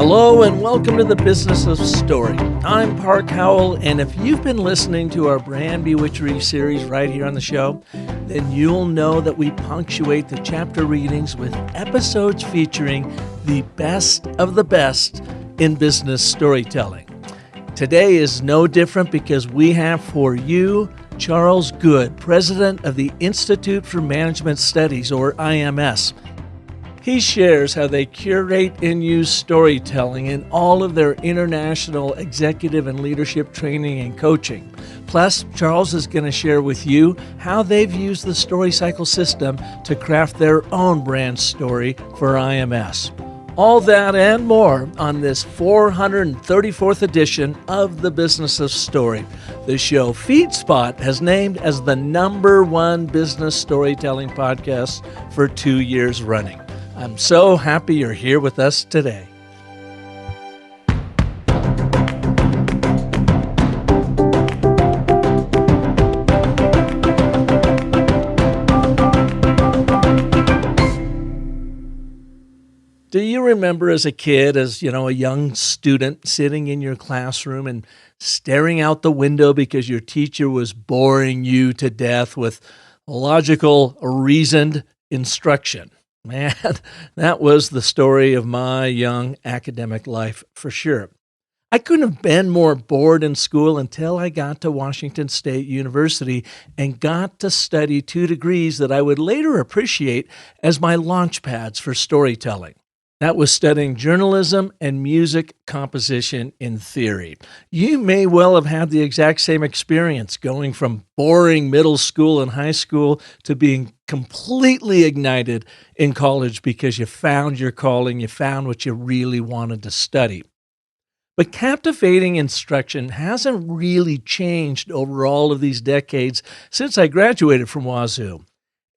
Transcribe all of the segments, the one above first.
Hello and welcome to the Business of Story. I'm Park Howell, and if you've been listening to our brand Bewitchery series right here on the show, then you'll know that we punctuate the chapter readings with episodes featuring the best of the best in business storytelling. Today is no different because we have for you Charles Good, president of the Institute for Management Studies, or IMS. He shares how they curate and use storytelling in all of their international executive and leadership training and coaching. Plus, Charles is going to share with you how they've used the story cycle system to craft their own brand story for IMS. All that and more on this 434th edition of The Business of Story. The show FeedSpot has named as the #1 business storytelling podcast for 2 years running. I'm so happy you're here with us today. Do you remember as a kid, a young student sitting in your classroom and staring out the window because your teacher was boring you to death with logical, reasoned instruction? Man, that was the story of my young academic life for sure. I couldn't have been more bored in school until I got to Washington State University and got to study 2 degrees that I would later appreciate as my launch pads for storytelling. That was studying journalism and music composition in theory. You may well have had the exact same experience, going from boring middle school and high school to being completely ignited in college because you found your calling, you found what you really wanted to study. But captivating instruction hasn't really changed over all of these decades since I graduated from Wazoo.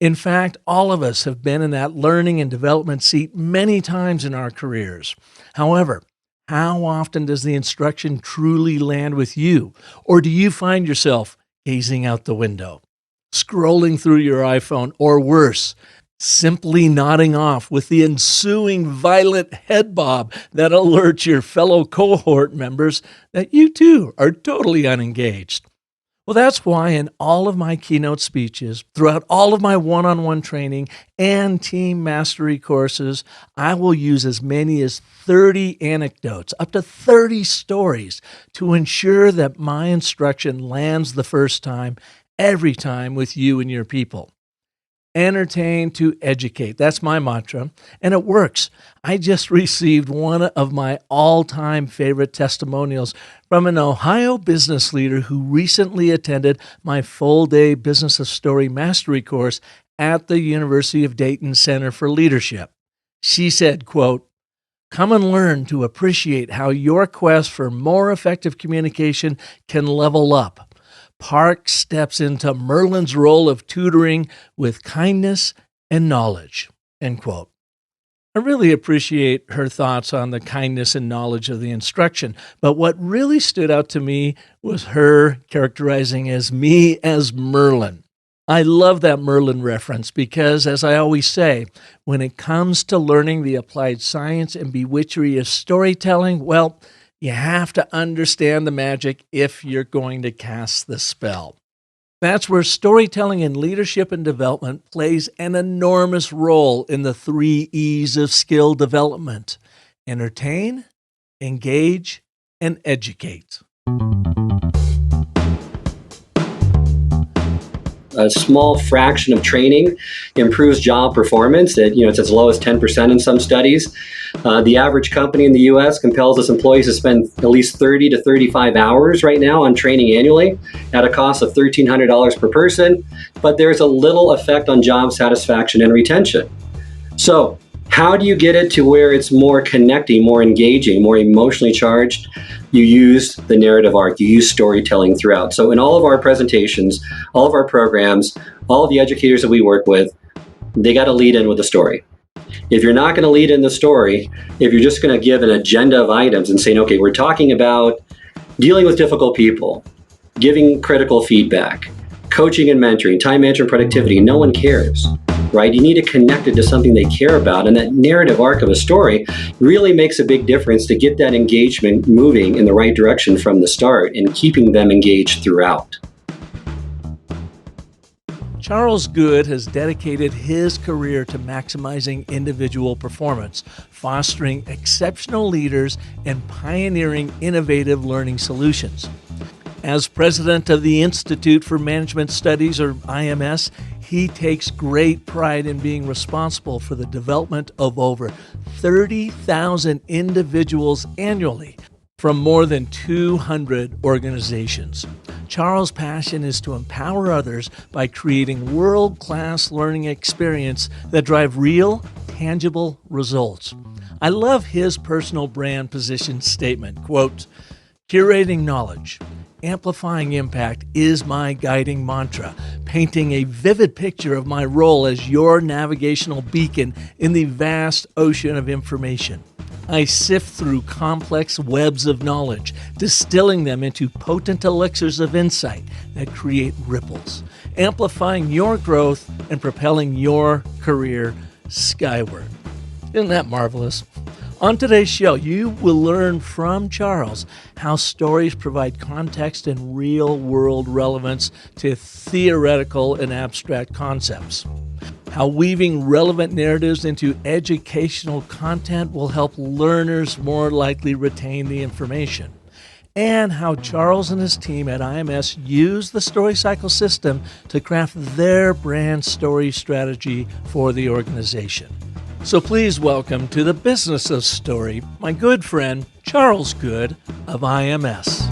In fact, all of us have been in that learning and development seat many times in our careers. However, how often does the instruction truly land with you? Or do you find yourself gazing out the window, scrolling through your iPhone, or worse, simply nodding off with the ensuing violent head bob that alerts your fellow cohort members that you too are totally unengaged? Well, that's why in all of my keynote speeches, throughout all of my one-on-one training and team mastery courses, I will use as many as 30 anecdotes, up to 30 stories, to ensure that my instruction lands the first time, every time with you and your people. Entertain to educate. That's my mantra, and it works. I just received one of my all-time favorite testimonials from an Ohio business leader who recently attended my full-day Business of Story Mastery course at the University of Dayton Center for Leadership. She said, quote, "Come and learn to appreciate how your quest for more effective communication can level up. Park steps into Merlin's role of tutoring with kindness and knowledge," end quote. I really appreciate her thoughts on the kindness and knowledge of the instruction, but what really stood out to me was her characterizing me as Merlin. I love that Merlin reference because, as I always say, when it comes to learning the applied science and bewitchery of storytelling, well, you have to understand the magic if you're going to cast the spell. That's where storytelling in leadership and development plays an enormous role in the 3 E's of skill development: entertain, engage, and educate. A small fraction of training improves job performance. It's as low as 10% in some studies. The average company in the U.S. compels its employees to spend at least 30 to 35 hours right now on training annually at a cost of $1,300 per person, but there's a little effect on job satisfaction and retention. So how do you get it to where it's more connecting, more engaging, more emotionally charged? You use the narrative arc, you use storytelling throughout. So in all of our presentations, all of our programs, all of the educators that we work with, they got to lead in with a story. If you're not going to lead in the story, if you're just going to give an agenda of items and saying, okay, we're talking about dealing with difficult people, giving critical feedback, coaching and mentoring, time management, productivity, no one cares. right? You need to connect it to something they care about. And that narrative arc of a story really makes a big difference to get that engagement moving in the right direction from the start and keeping them engaged throughout. Charles Good has dedicated his career to maximizing individual performance, fostering exceptional leaders, and pioneering innovative learning solutions. As president of the Institute for Management Studies, or IMS, he takes great pride in being responsible for the development of over 30,000 individuals annually from more than 200 organizations. Charles' passion is to empower others by creating world-class learning experience that drive real, tangible results. I love his personal brand position statement, quote, "Curating knowledge, amplifying impact is my guiding mantra, painting a vivid picture of my role as your navigational beacon in the vast ocean of information. I sift through complex webs of knowledge, distilling them into potent elixirs of insight that create ripples, amplifying your growth and propelling your career skyward." Isn't that marvelous? On today's show, you will learn from Charles how stories provide context and real-world relevance to theoretical and abstract concepts, how weaving relevant narratives into educational content will help learners more likely retain the information, and how Charles and his team at IMS use the story cycle system to craft their brand story strategy for the organization. So please welcome to the Business of Story, my good friend, Charles Good of IMS.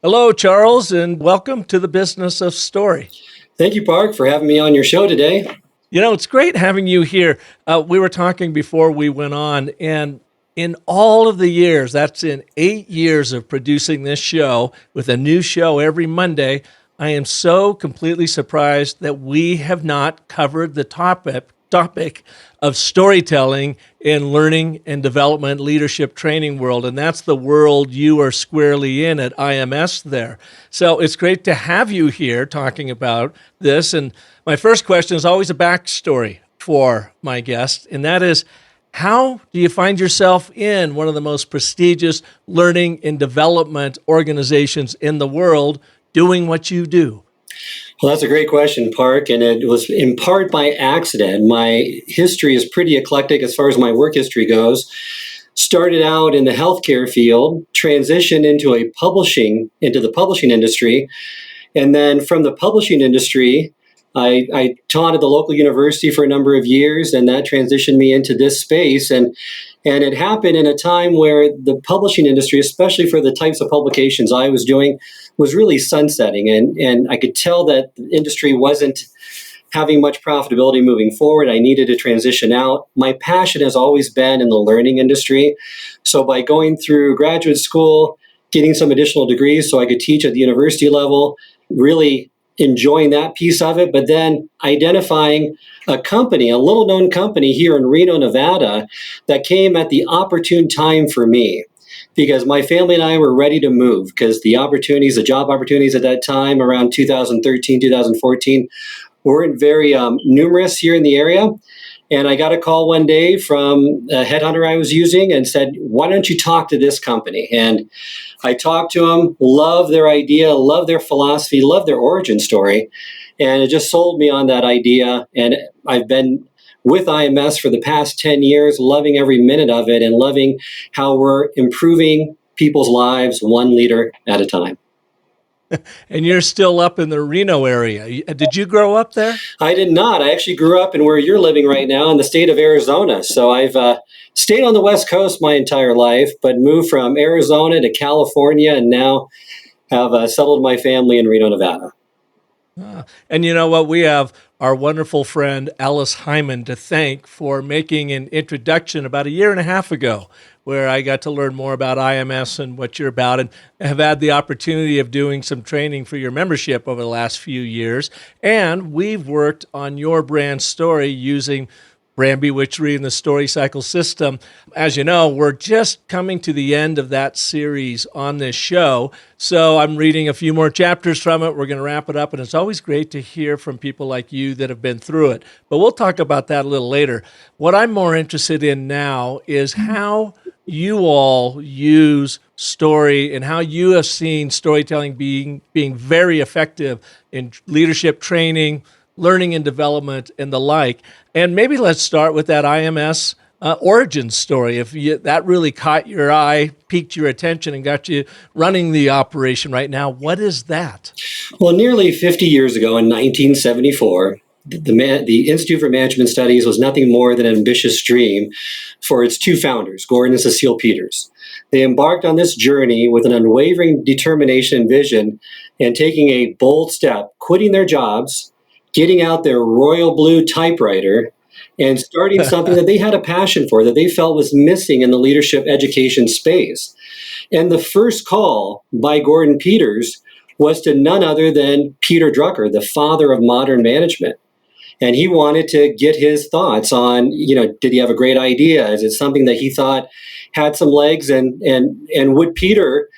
Hello, Charles, and welcome to the Business of Story. Thank you, Park, for having me on your show today. You know, it's great having you here. We were talking before we went on, and in all of the years, that's in 8 years of producing this show with a new show every Monday, I am so completely surprised that we have not covered the topic of storytelling in learning and development leadership training world. And that's the world you are squarely in at IMS there. So it's great to have you here talking about this. And my first question is always a backstory for my guest, and that is, how do you find yourself in one of the most prestigious learning and development organizations in the world doing what you do? Well, that's a great question, Park, and it was in part by accident. My history is pretty eclectic as far as my work history goes. Started out in the healthcare field, transitioned into the publishing industry, and then from the publishing industry, I taught at the local university for a number of years, and that transitioned me into this space. And it happened in a time where the publishing industry, especially for the types of publications I was doing, was really sunsetting. And I could tell that the industry wasn't having much profitability moving forward. I needed to transition out. My passion has always been in the learning industry. So by going through graduate school, getting some additional degrees so I could teach at the university level, really enjoying that piece of it, but then identifying a company, a little known company here in Reno, Nevada, that came at the opportune time for me, because my family and I were ready to move because the job opportunities at that time around 2013, 2014 weren't very numerous here in the area. And I got a call one day from a headhunter I was using and said, "Why don't you talk to this company?" And I talked to them, love their idea, love their philosophy, love their origin story. And it just sold me on that idea. And I've been with IMS for the past 10 years, loving every minute of it and loving how we're improving people's lives one leader at a time. And you're still up in the Reno area. Did you grow up there? I did not. I actually grew up in where you're living right now in the state of Arizona. So I've stayed on the West Coast my entire life, but moved from Arizona to California and now have settled my family in Reno, Nevada. And you know what? We have our wonderful friend Alice Hyman to thank for making an introduction about a year and a half ago, where I got to learn more about IMS and what you're about, and have had the opportunity of doing some training for your membership over the last few years. And we've worked on your brand story using Brand Bewitchery and the Story Cycle System. As you know, we're just coming to the end of that series on this show. So I'm reading a few more chapters from it. We're going to wrap it up. And it's always great to hear from people like you that have been through it. But we'll talk about that a little later. What I'm more interested in now is how you all use story and how you have seen storytelling being very effective in leadership training, learning and development, and the like. And maybe let's start with that IMS origin story. If that really caught your eye, piqued your attention, and got you running the operation right now, what is that? Well, nearly 50 years ago in 1974, the Institute for Management Studies was nothing more than an ambitious dream for its two founders, Gordon and Cecile Peters. They embarked on this journey with an unwavering determination and vision, and taking a bold step, quitting their jobs, getting out their royal blue typewriter, and starting something that they had a passion for, that they felt was missing in the leadership education space. And the first call by Gordon Peters was to none other than Peter Drucker, the father of modern management. And he wanted to get his thoughts on, did he have a great idea? Is it something that he thought had some legs? And would Peter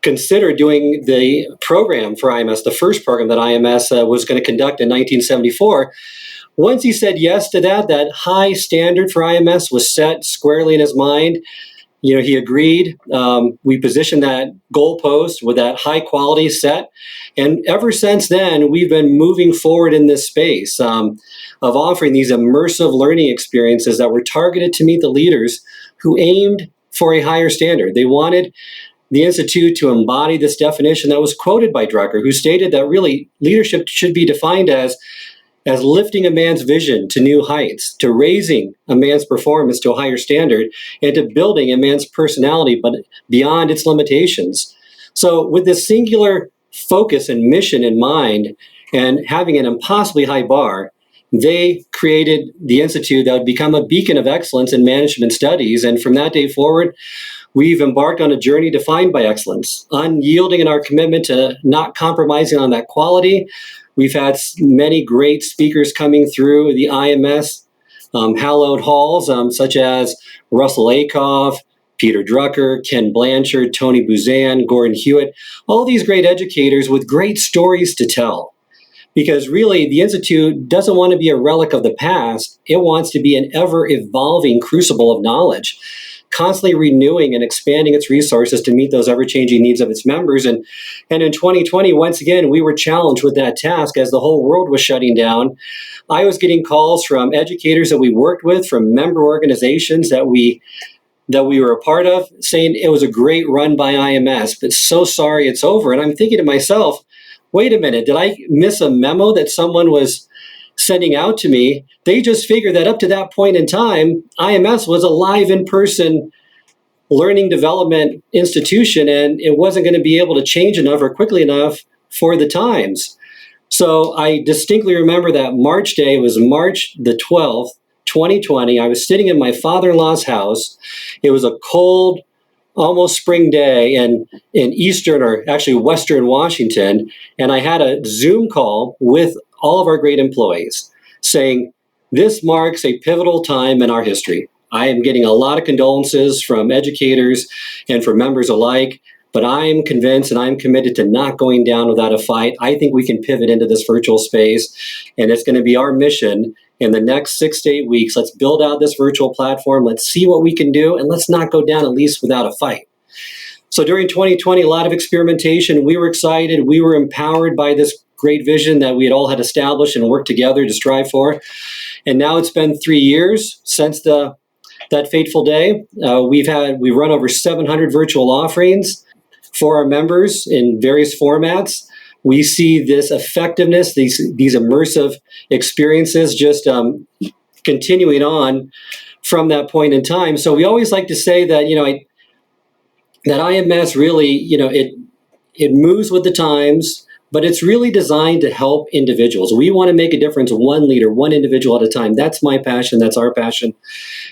consider doing the program for IMS, the first program that IMS was going to conduct in 1974. Once he said yes to that, that high standard for IMS was set squarely in his mind. He agreed. We positioned that goalpost with that high quality set. And ever since then, we've been moving forward in this space of offering these immersive learning experiences that were targeted to meet the leaders who aimed for a higher standard. They wanted the Institute to embody this definition that was quoted by Drucker, who stated that really leadership should be defined as lifting a man's vision to new heights, to raising a man's performance to a higher standard, and to building a man's personality, but beyond its limitations. So with this singular focus and mission in mind, and having an impossibly high bar, they created the Institute that would become a beacon of excellence in management studies. And from that day forward, we've embarked on a journey defined by excellence, unyielding in our commitment to not compromising on that quality. We've had many great speakers coming through the IMS hallowed halls, such as Russell Akoff, Peter Drucker, Ken Blanchard, Tony Buzan, Gordon Hewitt, all these great educators with great stories to tell. Because really, the Institute doesn't want to be a relic of the past. It wants to be an ever-evolving crucible of knowledge, constantly renewing and expanding its resources to meet those ever-changing needs of its members. And in 2020, once again, we were challenged with that task as the whole world was shutting down. I was getting calls from educators that we worked with, from member organizations that we were a part of, saying it was a great run by IMS, but so sorry it's over. And I'm thinking to myself, wait a minute, did I miss a memo that someone was sending out to me? They just figured that up to that point in time, IMS was a live in-person learning development institution, and it wasn't going to be able to change enough or quickly enough for the times. So I distinctly remember that March day, it was March the 12th, 2020. I was sitting in my father-in-law's house. It was a cold, almost spring day in eastern, or actually western Washington, and I had a Zoom call with all of our great employees saying, this marks a pivotal time in our history. I am getting a lot of condolences from educators and from members alike, but I'm convinced and I'm committed to not going down without a fight. I think we can pivot into this virtual space, and it's going to be our mission in the next 6 to 8 weeks. Let's build out this virtual platform. Let's see what we can do, and let's not go down at least without a fight. So during 2020, a lot of experimentation. We were excited. We were empowered by this great vision that we had all had established and worked together to strive for. And now it's been 3 years since that fateful day. We've run over 700 virtual offerings for our members in various formats. We see this effectiveness, these immersive experiences just continuing on from that point in time. So we always like to say that, that IMS really, it moves with the times, but it's really designed to help individuals. We want to make a difference, one leader, one individual at a time. That's my passion. That's our passion.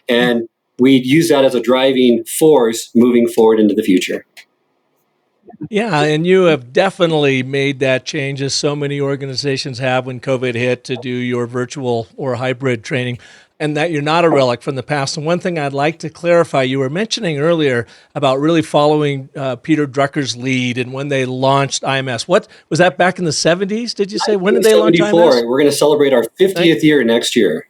And we use that as a driving force moving forward into the future. Yeah, and you have definitely made that change, as so many organizations have when COVID hit, to do your virtual or hybrid training, and that you're not a relic from the past. And one thing I'd like to clarify, you were mentioning earlier about really following Peter Drucker's lead and when they launched IMS. What was that, back in the 70s, did you say? When did they launch IMS? 1974. We're going to celebrate our 50th year next year.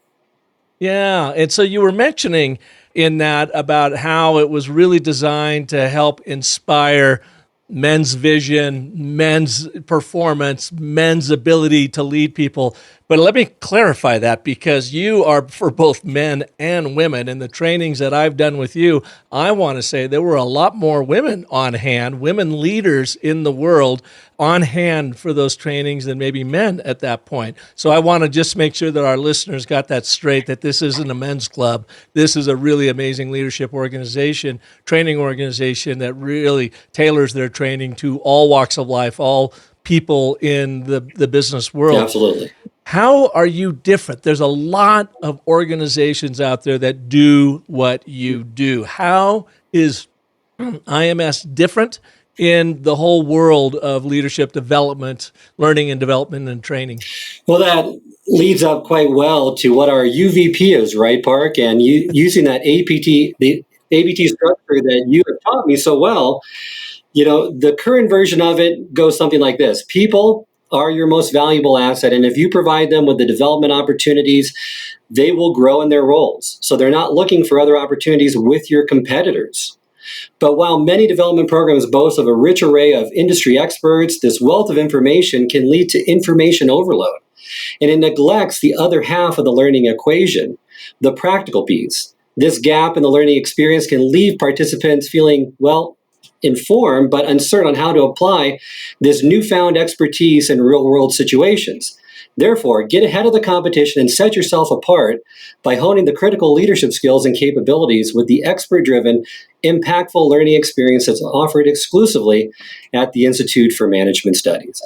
Yeah. And so you were mentioning in that about how it was really designed to help inspire men's vision, men's performance, men's ability to lead people. But let me clarify that, because you are for both men and women. In the trainings that I've done with you, I want to say there were a lot more women on hand, women leaders in the world on hand for those trainings than maybe men at that point. So I want to just make sure that our listeners got that straight, that this isn't a men's club. This is a really amazing leadership organization, training organization that really tailors their training to all walks of life, all people in the business world. Absolutely. How are you different? There's a lot of organizations out there that do what you do. How is IMS different in the whole world of leadership development, learning and development and training? Well, that leads up quite well to what our UVP is, right, Park? And using that the ABT structure that you have taught me so well, the current version of it goes something like this. People are your most valuable asset. And if you provide them with the development opportunities, they will grow in their roles. So they're not looking for other opportunities with your competitors. But while many development programs boast of a rich array of industry experts, this wealth of information can lead to information overload. And it neglects the other half of the learning equation, the practical piece. This gap in the learning experience can leave participants feeling, informed but uncertain on how to apply this newfound expertise in real-world situations. Therefore, get ahead of the competition and set yourself apart by honing the critical leadership skills and capabilities with the expert-driven, impactful learning experience that's offered exclusively at the Institute for Management Studies.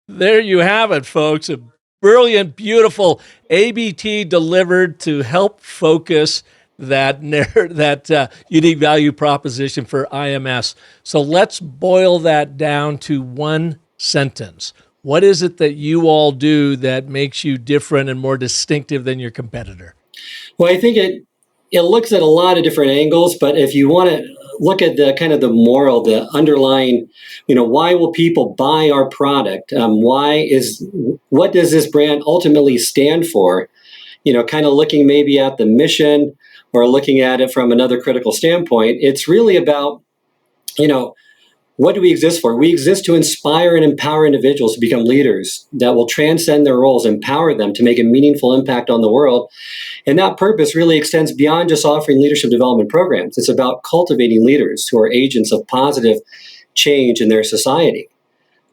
There you have it, folks. A brilliant, beautiful ABT delivered to help focus that unique value proposition for IMS. So let's boil that down to one sentence. What is it that you all do that makes you different and more distinctive than your competitor? Well, I think it looks at a lot of different angles, but if you want to look at the kind of the moral, the underlying, why will people buy our product? What does this brand ultimately stand for? Kind of looking maybe at the mission or looking at it from another critical standpoint. It's really about, what do we exist for? We exist to inspire and empower individuals to become leaders that will transcend their roles, empower them to make a meaningful impact on the world. And that purpose really extends beyond just offering leadership development programs. It's about cultivating leaders who are agents of positive change in their society.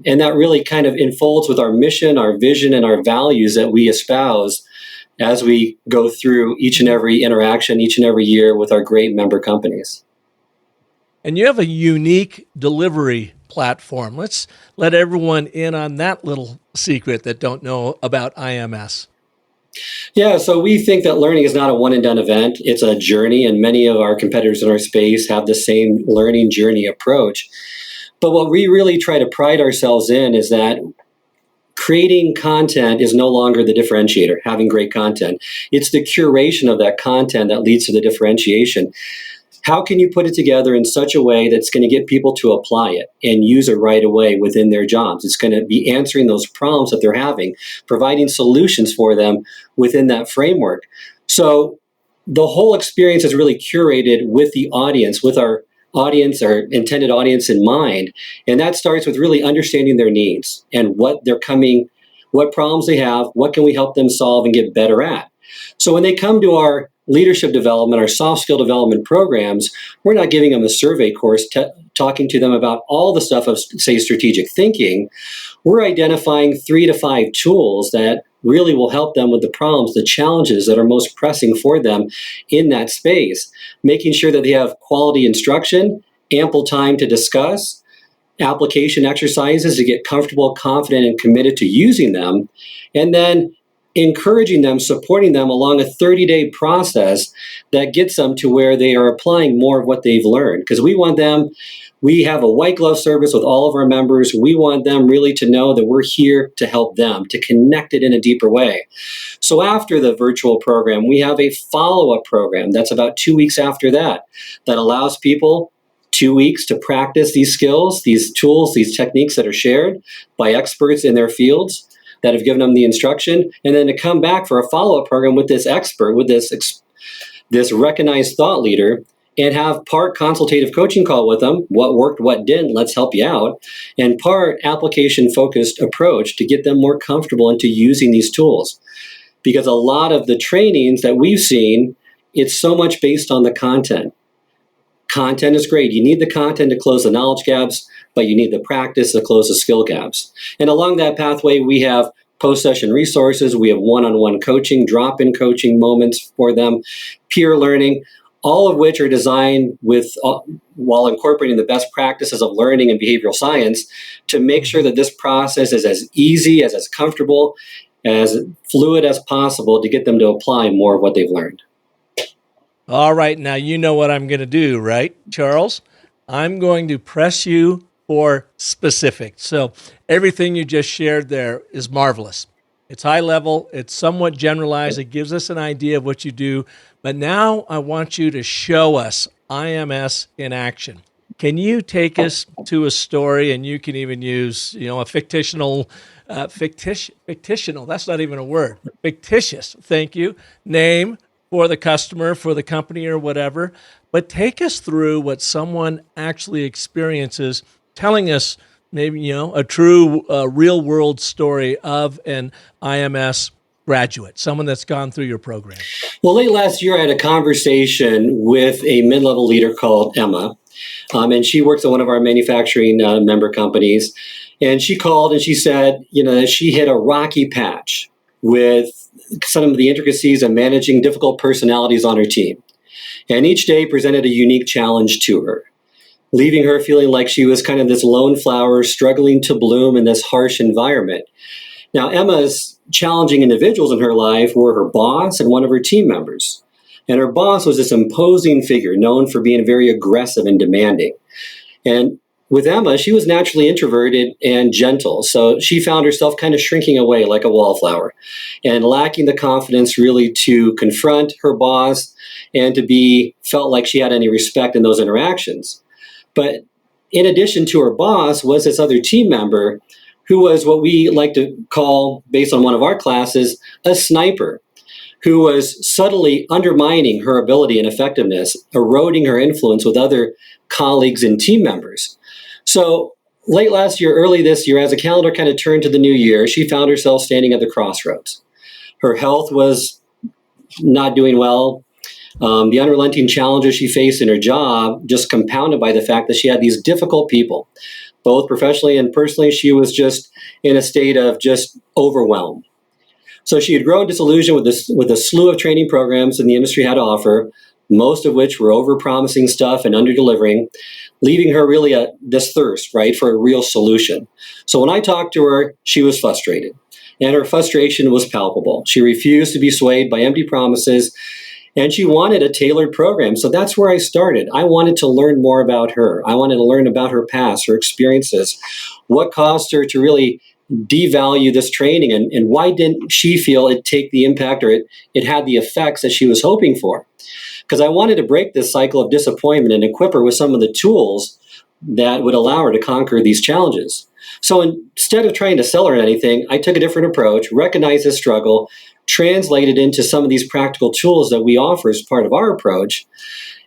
And that really kind of unfolds with our mission, our vision, and our values that we espouse as we go through each and every interaction, each and every year with our great member companies. And you have a unique delivery platform. Let's let everyone in on that little secret that don't know about IMS. Yeah, so we think that learning is not a one and done event. It's a journey, and many of our competitors in our space have the same learning journey approach. But what we really try to pride ourselves in is that creating content is no longer the differentiator, having great content. It's the curation of that content that leads to the differentiation. How can you put it together in such a way that's going to get people to apply it and use it right away within their jobs? It's going to be answering those problems that they're having, providing solutions for them within that framework. So the whole experience is really curated with the audience, with our audience, our intended audience in mind. And that starts with really understanding their needs and what problems they have, what can we help them solve and get better at. So when they come to our leadership development, our soft skill development programs, we're not giving them a survey course talking to them about all the stuff of, say, strategic thinking. We're identifying 3 to 5 tools that really will help them with the problems, the challenges that are most pressing for them in that space, making sure that they have quality instruction, ample time to discuss, application exercises to get comfortable, confident, and committed to using them, and then encouraging them, supporting them along a 30-day process that gets them to where they are applying more of what they've learned. Because we want We have a white glove service with all of our members. We want them really to know that we're here to help them, to connect it in a deeper way. So after the virtual program, we have a follow-up program that's about 2 weeks after that allows people 2 weeks to practice these skills, these tools, these techniques that are shared by experts in their fields that have given them the instruction, and then to come back for a follow-up program with this expert, with this recognized thought leader, and have part consultative coaching call with them, what worked, what didn't, let's help you out, and part application-focused approach to get them more comfortable into using these tools. Because a lot of the trainings that we've seen, it's so much based on the content. Content is great. You need the content to close the knowledge gaps, but you need the practice to close the skill gaps. And along that pathway, we have post-session resources. We have one-on-one coaching, drop-in coaching moments for them, peer learning, all of which are designed while incorporating the best practices of learning and behavioral science to make sure that this process is as easy, as comfortable, as fluid as possible to get them to apply more of what they've learned. All right, now you know what I'm going to do, right, Charles? I'm going to press you for specifics. So everything you just shared there is marvelous. It's high level, it's somewhat generalized, it gives us an idea of what you do, but now I want you to show us IMS in action. Can you take us to a story, and you can even use, a fictional, that's not even a word, fictitious, thank you, name for the customer, for the company or whatever, but take us through what someone actually experiences, telling us maybe, a true real world story of an IMS graduate, someone that's gone through your program. Well, late last year, I had a conversation with a mid-level leader called Emma, and she works at one of our manufacturing member companies. And she called and she said, that she hit a rocky patch with some of the intricacies of managing difficult personalities on her team. And each day presented a unique challenge to her, leaving her feeling like she was kind of this lone flower struggling to bloom in this harsh environment. Now, Emma's challenging individuals in her life were her boss and one of her team members. And her boss was this imposing figure known for being very aggressive and demanding. And with Emma, she was naturally introverted and gentle. So she found herself kind of shrinking away like a wallflower and lacking the confidence really to confront her boss and to be felt like she had any respect in those interactions. But in addition to her boss was this other team member who was what we like to call, based on one of our classes, a sniper, who was subtly undermining her ability and effectiveness, eroding her influence with other colleagues and team members. So late last year, early this year, as the calendar kind of turned to the new year, she found herself standing at the crossroads. Her health was not doing well. The unrelenting challenges she faced in her job, just compounded by the fact that she had these difficult people, both professionally and personally. She was just in a state of just overwhelm. So she had grown disillusioned with a slew of training programs in the industry had to offer, most of which were over-promising stuff and under-delivering, leaving her really this thirst, right, for a real solution. So when I talked to her, she was frustrated, and her frustration was palpable. She refused to be swayed by empty promises, and she wanted a tailored program. So that's where I started. I wanted to learn more about her. I wanted to learn about her past, her experiences, what caused her to really devalue this training, and why didn't she feel it take the impact or it had the effects that she was hoping for. Because I wanted to break this cycle of disappointment and equip her with some of the tools that would allow her to conquer these challenges. So instead of trying to sell her anything, I took a different approach, recognized this struggle, translated into some of these practical tools that we offer as part of our approach.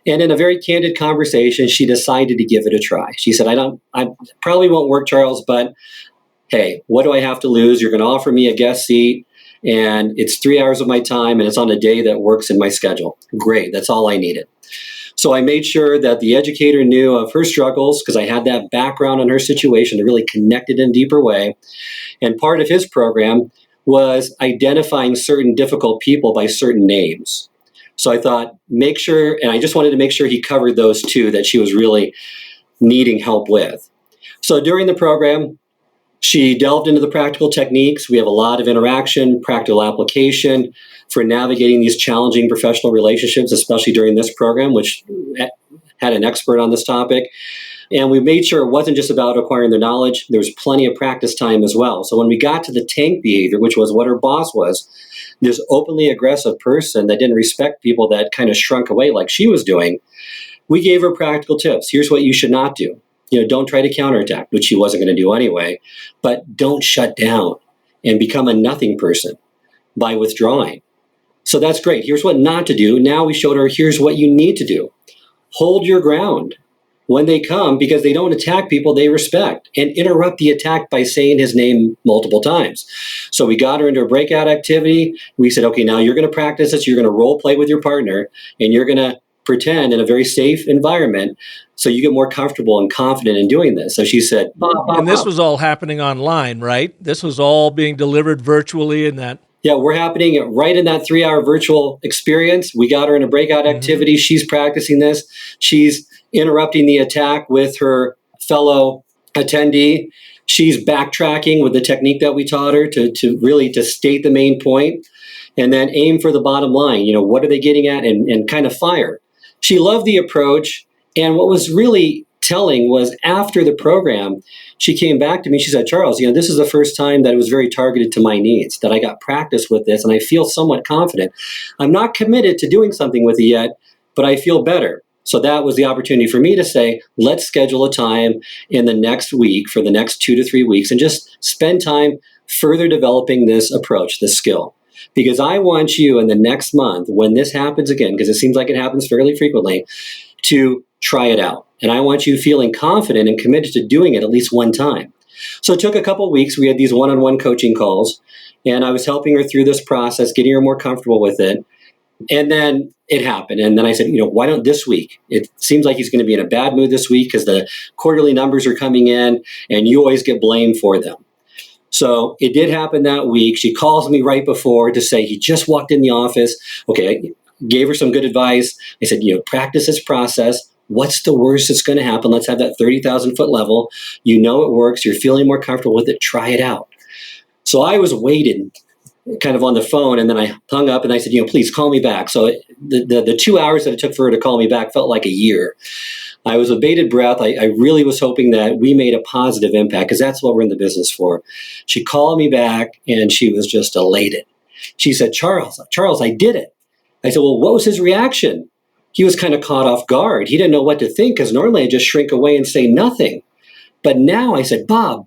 And in a very candid conversation, she decided to give it a try. She said, I probably won't work, Charles, but hey, what do I have to lose? You're going to offer me a guest seat, and it's 3 hours of my time, and it's on a day that works in my schedule. Great, that's all I needed. So I made sure that the educator knew of her struggles, because I had that background on her situation to really connect it in a deeper way. And part of his program was identifying certain difficult people by certain names. So I thought, make sure, and I just wanted to make sure he covered those two that she was really needing help with. So during the program, she delved into the practical techniques. We have a lot of interaction, practical application for navigating these challenging professional relationships, especially during this program, which had an expert on this topic. And we made sure it wasn't just about acquiring the knowledge. There was plenty of practice time as well. So when we got to the tank behavior, which was what her boss was, this openly aggressive person that didn't respect people, that kind of shrunk away like she was doing, we gave her practical tips. Here's what you should not do. Don't try to counterattack, which she wasn't going to do anyway, but don't shut down and become a nothing person by withdrawing. So that's great. Here's what not to do. Now we showed her, here's what you need to do. Hold your ground when they come, because they don't attack people they respect, and interrupt the attack by saying his name multiple times. So we got her into a breakout activity. We said, okay, now you're going to practice this. You're going to role play with your partner, and you're going to pretend in a very safe environment so you get more comfortable and confident in doing this. So she said, and this was all happening online, right? This was all being delivered virtually in that. Yeah, we're happening right in that 3-hour virtual experience. We got her in a breakout activity. She's practicing this. She's interrupting the attack with her fellow attendee. She's backtracking with the technique that we taught her to really state the main point, and then aim for the bottom line. What are they getting at, and kind of fire. She loved the approach. And what was really telling was, after the program, she came back to me. She said, Charles, this is the first time that it was very targeted to my needs, that I got practice with this, and I feel somewhat confident. I'm not committed to doing something with it yet, but I feel better. So that was the opportunity for me to say, let's schedule a time in the next week, for the next 2 to 3 weeks, and just spend time further developing this approach, this skill. Because I want you in the next month, when this happens again, because it seems like it happens fairly frequently, to try it out. And I want you feeling confident and committed to doing it at least one time. So it took a couple of weeks. We had these one-on-one coaching calls, and I was helping her through this process, getting her more comfortable with it. And then it happened. And then I said, why don't this week? It seems like he's going to be in a bad mood this week because the quarterly numbers are coming in, and you always get blamed for them. So it did happen that week. She calls me right before to say he just walked in the office. Okay, I gave her some good advice. I said, practice this process. What's the worst that's going to happen? Let's have that 30,000 foot level. It works. You're feeling more comfortable with it. Try it out. So I was waiting kind of on the phone, and then I hung up and I said, please call me back. So the 2 hours that it took for her to call me back felt like a year. I was with bated breath. I really was hoping that we made a positive impact, because that's what we're in the business for. She called me back and she was just elated. She said, Charles, I did it. I said, well, what was his reaction? He was kind of caught off guard. He didn't know what to think, because normally I just shrink away and say nothing. But now I said, Bob,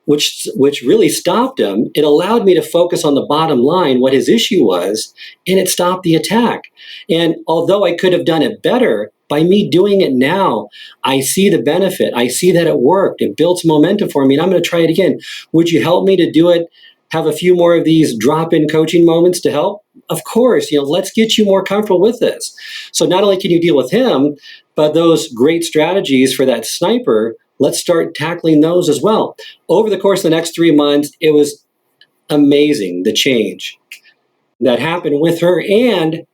which really stopped him. It allowed me to focus on the bottom line, what his issue was, and it stopped the attack. And although I could have done it better, by me doing it now, I see the benefit. I see that it worked. It builds momentum for me, and I'm going to try it again. Would you help me to do it? Have a few more of these drop-in coaching moments to help? Of course, let's get you more comfortable with this. So not only can you deal with him, but those great strategies for that sniper, let's start tackling those as well. Over the course of the next 3 months, it was amazing, the change that happened with her, and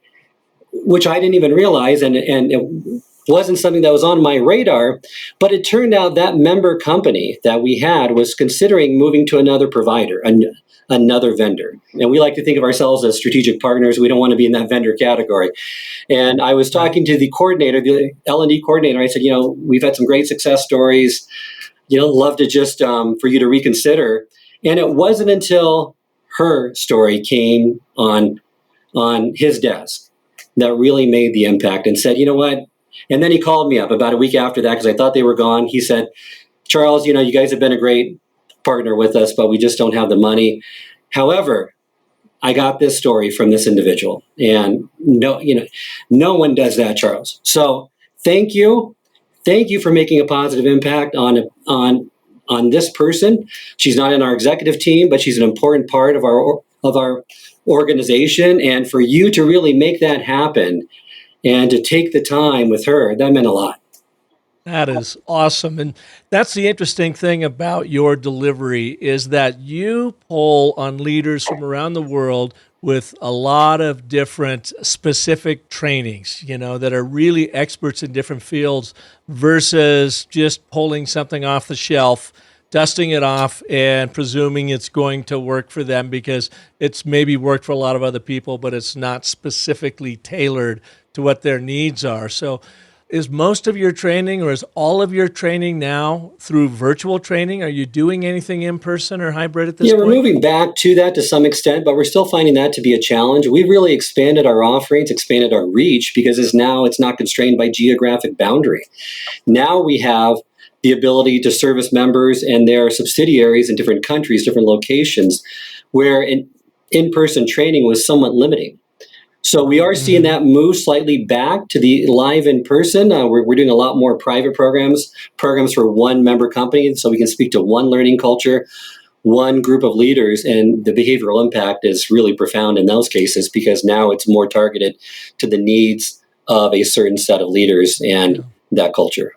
which I didn't even realize, and it wasn't something that was on my radar, but it turned out that member company that we had was considering moving to another provider, another vendor. And we like to think of ourselves as strategic partners. We don't want to be in that vendor category. And I was talking to the coordinator, the L&D coordinator. I said, we've had some great success stories. Love to just for you to reconsider. And it wasn't until her story came on his desk that really made the impact, and said, you know what? And then he called me up about a week after that, because I thought they were gone. He said, Charles, you guys have been a great partner with us, but we just don't have the money. However, I got this story from this individual, and no one does that, Charles. So thank you for making a positive impact on this person. She's not in our executive team, but she's an important part of our organization. And for you to really make that happen and to take the time with her, that meant a lot. That is awesome. And that's the interesting thing about your delivery, is that you pull on leaders from around the world with a lot of different specific trainings, that are really experts in different fields, versus just pulling something off the shelf, dusting it off, and presuming it's going to work for them because it's maybe worked for a lot of other people, but it's not specifically tailored to what their needs are. So is most of your training, or is all of your training now through virtual training? Are you doing anything in person or hybrid at this Yeah, we're point? moving back to that to some extent, but we're still finding that to be a challenge. We've really expanded our offerings, expanded our reach, because it's not constrained by geographic boundary. Now we have the ability to service members and their subsidiaries in different countries, different locations, where in-person training was somewhat limiting. So we are seeing that move slightly back to the live in person. We're doing a lot more private programs for one member company, so we can speak to one learning culture, one group of leaders, and the behavioral impact is really profound in those cases, because now it's more targeted to the needs of a certain set of leaders and that culture.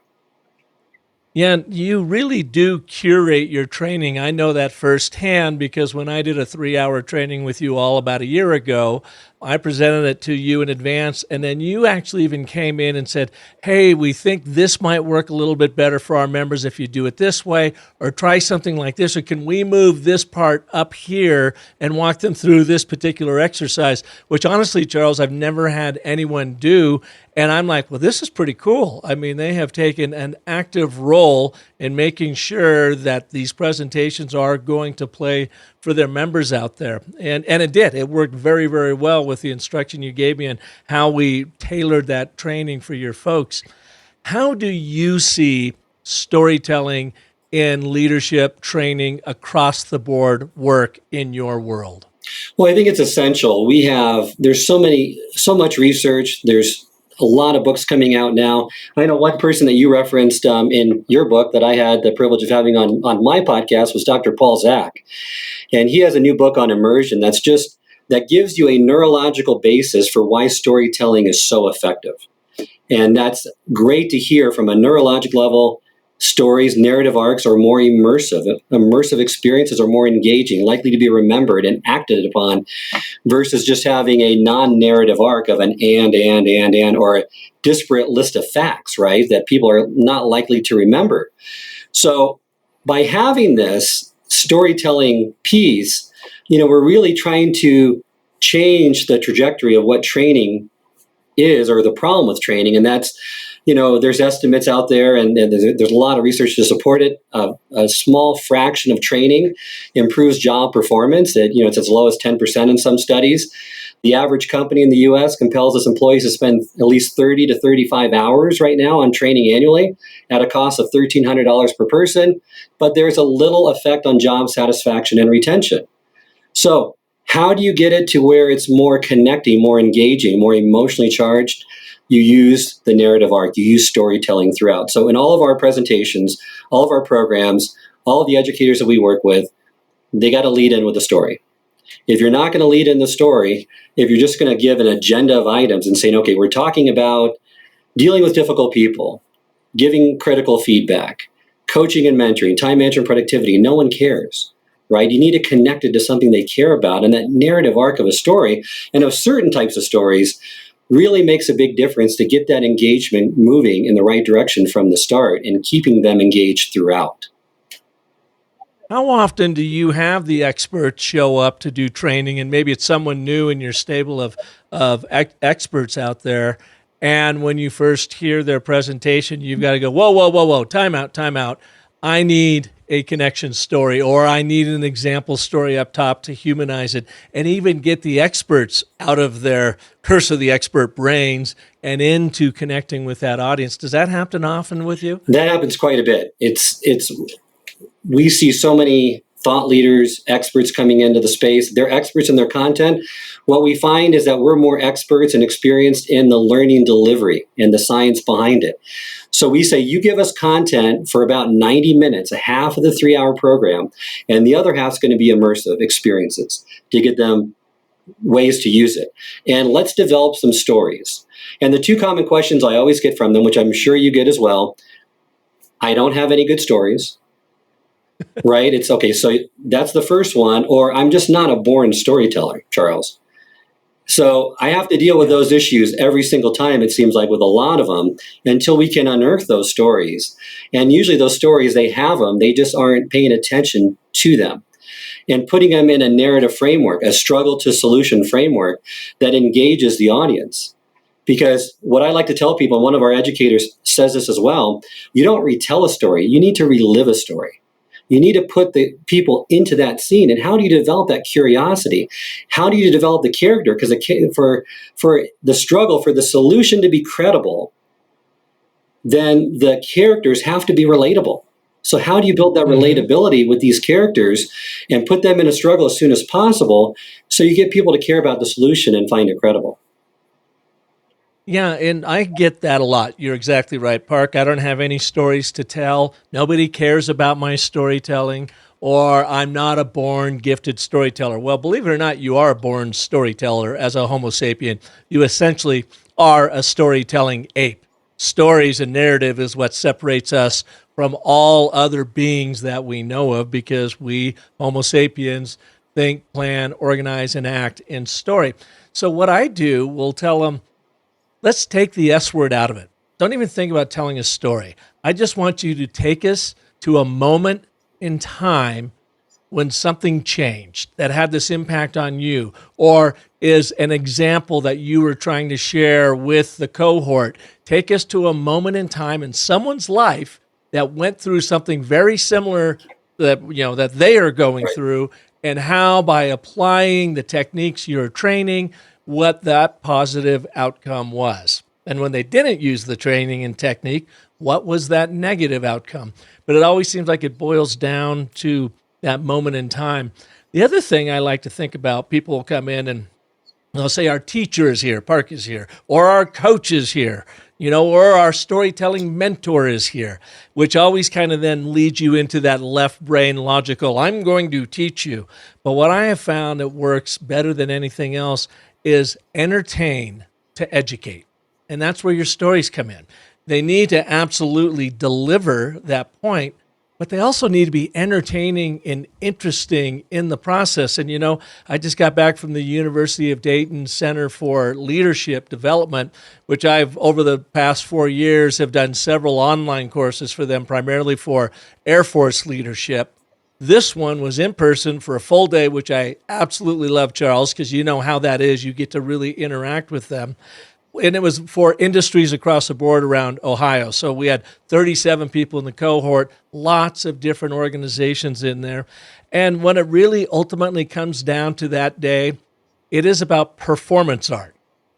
Yeah, you really do curate your training. I know that firsthand because when I did a 3-hour training with you all about a year ago, I presented it to you in advance, and then you actually even came in and said, hey, we think this might work a little bit better for our members if you do it this way, or try something like this, or can we move this part up here and walk them through this particular exercise, which honestly, Charles, I've never had anyone do. And I'm like, well, this is pretty cool. I mean, they have taken an active role in making sure that these presentations are going to play for their members out there. And it did. It worked very, very well with the instruction you gave me and how we tailored that training for your folks. How do you see storytelling in leadership training across the board work in your world? Well, I think it's essential. There's so much research. There's a lot of books coming out now. I know one person that you referenced in your book that I had the privilege of having on my podcast was Dr. Paul Zak. And he has a new book on immersion that gives you a neurological basis for why storytelling is so effective. And that's great to hear from a neurologic level. Stories, narrative arcs are more immersive. Immersive experiences are more engaging, likely to be remembered and acted upon, versus just having a non-narrative arc of an and, or a disparate list of facts, right, that people are not likely to remember. So by having this storytelling piece, we're really trying to change the trajectory of what training is, or the problem with training. And that's, there's estimates out there, and there's a lot of research to support it. A small fraction of training improves job performance. It's as low as 10% in some studies. The average company in the U.S. compels its employees to spend at least 30 to 35 hours right now on training annually at a cost of $1,300 per person. But there's a little effect on job satisfaction and retention. So how do you get it to where it's more connecting, more engaging, more emotionally charged? You use the narrative arc, you use storytelling throughout. So in all of our presentations, all of our programs, all of the educators that we work with, they got to lead in with a story. If you're not going to lead in the story, if you're just going to give an agenda of items and saying, okay, we're talking about dealing with difficult people, giving critical feedback, coaching and mentoring, time management, productivity, no one cares. Right? You need to connect it to something they care about. And that narrative arc of a story, and of certain types of stories, really makes a big difference to get that engagement moving in the right direction from the start and keeping them engaged throughout. How often do you have the experts show up to do training, and maybe it's someone new in your stable of experts out there, and when you first hear their presentation, you've got to go, whoa, whoa, whoa, whoa, time out. I need a connection story, or I need an example story up top to humanize it, and even get the experts out of their curse of the expert brains and into connecting with that audience. Does that happen often with you? That happens quite a bit. We see so many thought leaders, experts coming into the space. They're experts in their content. What we find is that we're more experts and experienced in the learning delivery and the science behind it. So we say, you give us content for about 90 minutes, a half of the 3-hour program, and the other half is going to be immersive experiences to get them ways to use it. And let's develop some stories. And the two common questions I always get from them, which I'm sure you get as well, I don't have any good stories. Right? It's okay. So that's the first one. Or I'm just not a born storyteller, Charles. So I have to deal with those issues every single time, it seems like, with a lot of them, until we can unearth those stories. And usually those stories, they have them, they just aren't paying attention to them. And putting them in a narrative framework, a struggle to solution framework that engages the audience. Because what I like to tell people, and one of our educators says this as well, you don't retell a story, you need to relive a story. You need to put the people into that scene. And how do you develop that curiosity? How do you develop the character? Because for the struggle, for the solution to be credible, then the characters have to be relatable. So how do you build that relatability with these characters and put them in a struggle as soon as possible so you get people to care about the solution and find it credible? Yeah, and I get that a lot. You're exactly right, Park. I don't have any stories to tell. Nobody cares about my storytelling, or I'm not a born gifted storyteller. Well, believe it or not, you are a born storyteller as a Homo sapien. You essentially are a storytelling ape. Stories and narrative is what separates us from all other beings that we know of because we, Homo sapiens, think, plan, organize, and act in story. So, what I do will tell them, let's take the S word out of it. Don't even think about telling a story. I just want you to take us to a moment in time when something changed that had this impact on you, or is an example that you were trying to share with the cohort. Take us to a moment in time in someone's life that went through something very similar that they are going Right. through, and how by applying the techniques you're training, what that positive outcome was. And when they didn't use the training and technique, what was that negative outcome? But it always seems like it boils down to that moment in time. The other thing I like to think about, people will come in and they'll say our teacher is here, Park is here, or our coach is here, or our storytelling mentor is here, which always kind of then leads you into that left brain logical, I'm going to teach you. But what I have found that works better than anything else is entertain to educate. And that's where your stories come in. They need to absolutely deliver that point, but they also need to be entertaining and interesting in the process. And, I just got back from the University of Dayton Center for Leadership Development, which I've, over the past 4 years, have done several online courses for them, primarily for Air Force leadership. This one was in person for a full day, which I absolutely love, Charles, because you know how that is. You get to really interact with them. And it was for industries across the board around Ohio. So we had 37 people in the cohort, lots of different organizations in there. And when it really ultimately comes down to that day, it is about performance art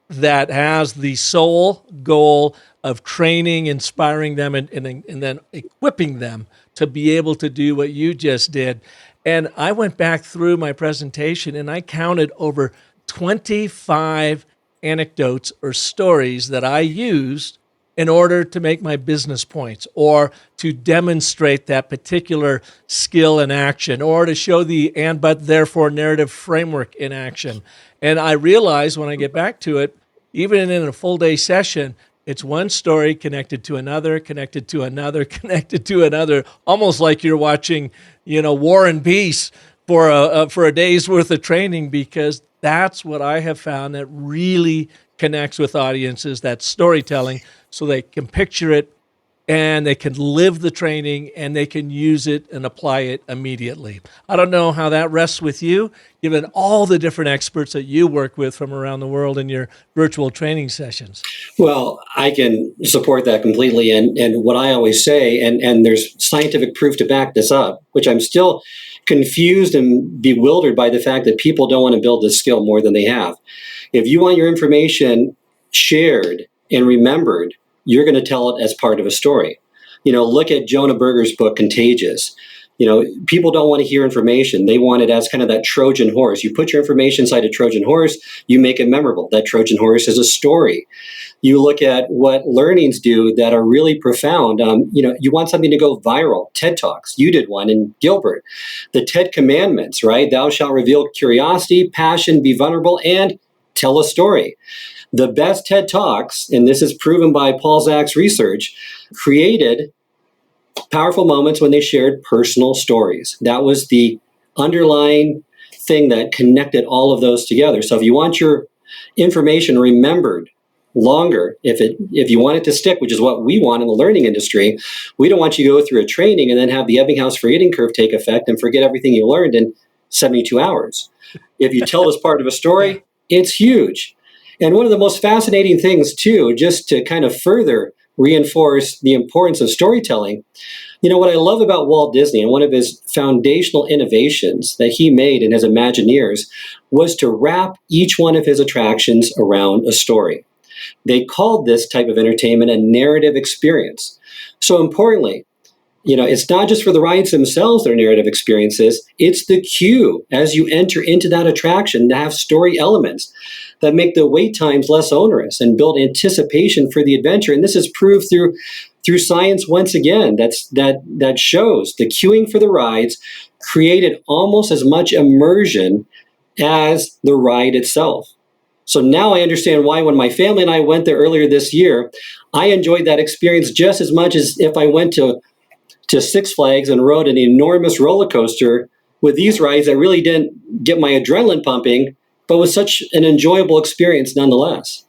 that has the sole goal of training, inspiring them, and then equipping them to be able to do what you just did. And I went back through my presentation and I counted over 25 anecdotes or stories that I used in order to make my business points, or to demonstrate that particular skill in action, or to show the and but therefore narrative framework in action. And I realized when I get back to it, even in a full day session, it's one story connected to another, connected to another, connected to another, almost like you're watching, War and Peace for a day's worth of training, because that's what I have found that really connects with audiences, that storytelling, so they can picture it and they can live the training and they can use it and apply it immediately. I don't know how that rests with you, given all the different experts that you work with from around the world in your virtual training sessions. Well, I can support that completely. And what I always say, and there's scientific proof to back this up, which I'm still confused and bewildered by the fact that people don't want to build this skill more than they have. If you want your information shared and remembered, you're going to tell it as part of a story. Look at Jonah Berger's book, Contagious. People don't want to hear information. They want it as kind of that Trojan horse. You put your information inside a Trojan horse, you make it memorable. That Trojan horse is a story. You look at what learnings do that are really profound. You want something to go viral. TED Talks. You did one in Gilbert. The TED Commandments, right? Thou shalt reveal curiosity, passion, be vulnerable, and tell a story. The best TED Talks, and this is proven by Paul Zach's research, created powerful moments when they shared personal stories. That was the underlying thing that connected all of those together. So if you want your information remembered longer, if you want it to stick, which is what we want in the learning industry, we don't want you to go through a training and then have the Ebbinghaus forgetting curve take effect and forget everything you learned in 72 hours. If you tell this part of a story, it's huge. And one of the most fascinating things, too, just to kind of further reinforce the importance of storytelling, what I love about Walt Disney, and one of his foundational innovations that he made in his Imagineers, was to wrap each one of his attractions around a story. They called this type of entertainment a narrative experience. So importantly, it's not just for the rides themselves, their narrative experiences, it's the cue as you enter into that attraction to have story elements that make the wait times less onerous and build anticipation for the adventure. And this is proved through science once again. That shows the queuing for the rides created almost as much immersion as the ride itself. So now I understand why when my family and I went there earlier this year, I enjoyed that experience just as much as if I went to Six Flags and rode an enormous roller coaster with these rides that really didn't get my adrenaline pumping, but was such an enjoyable experience nonetheless.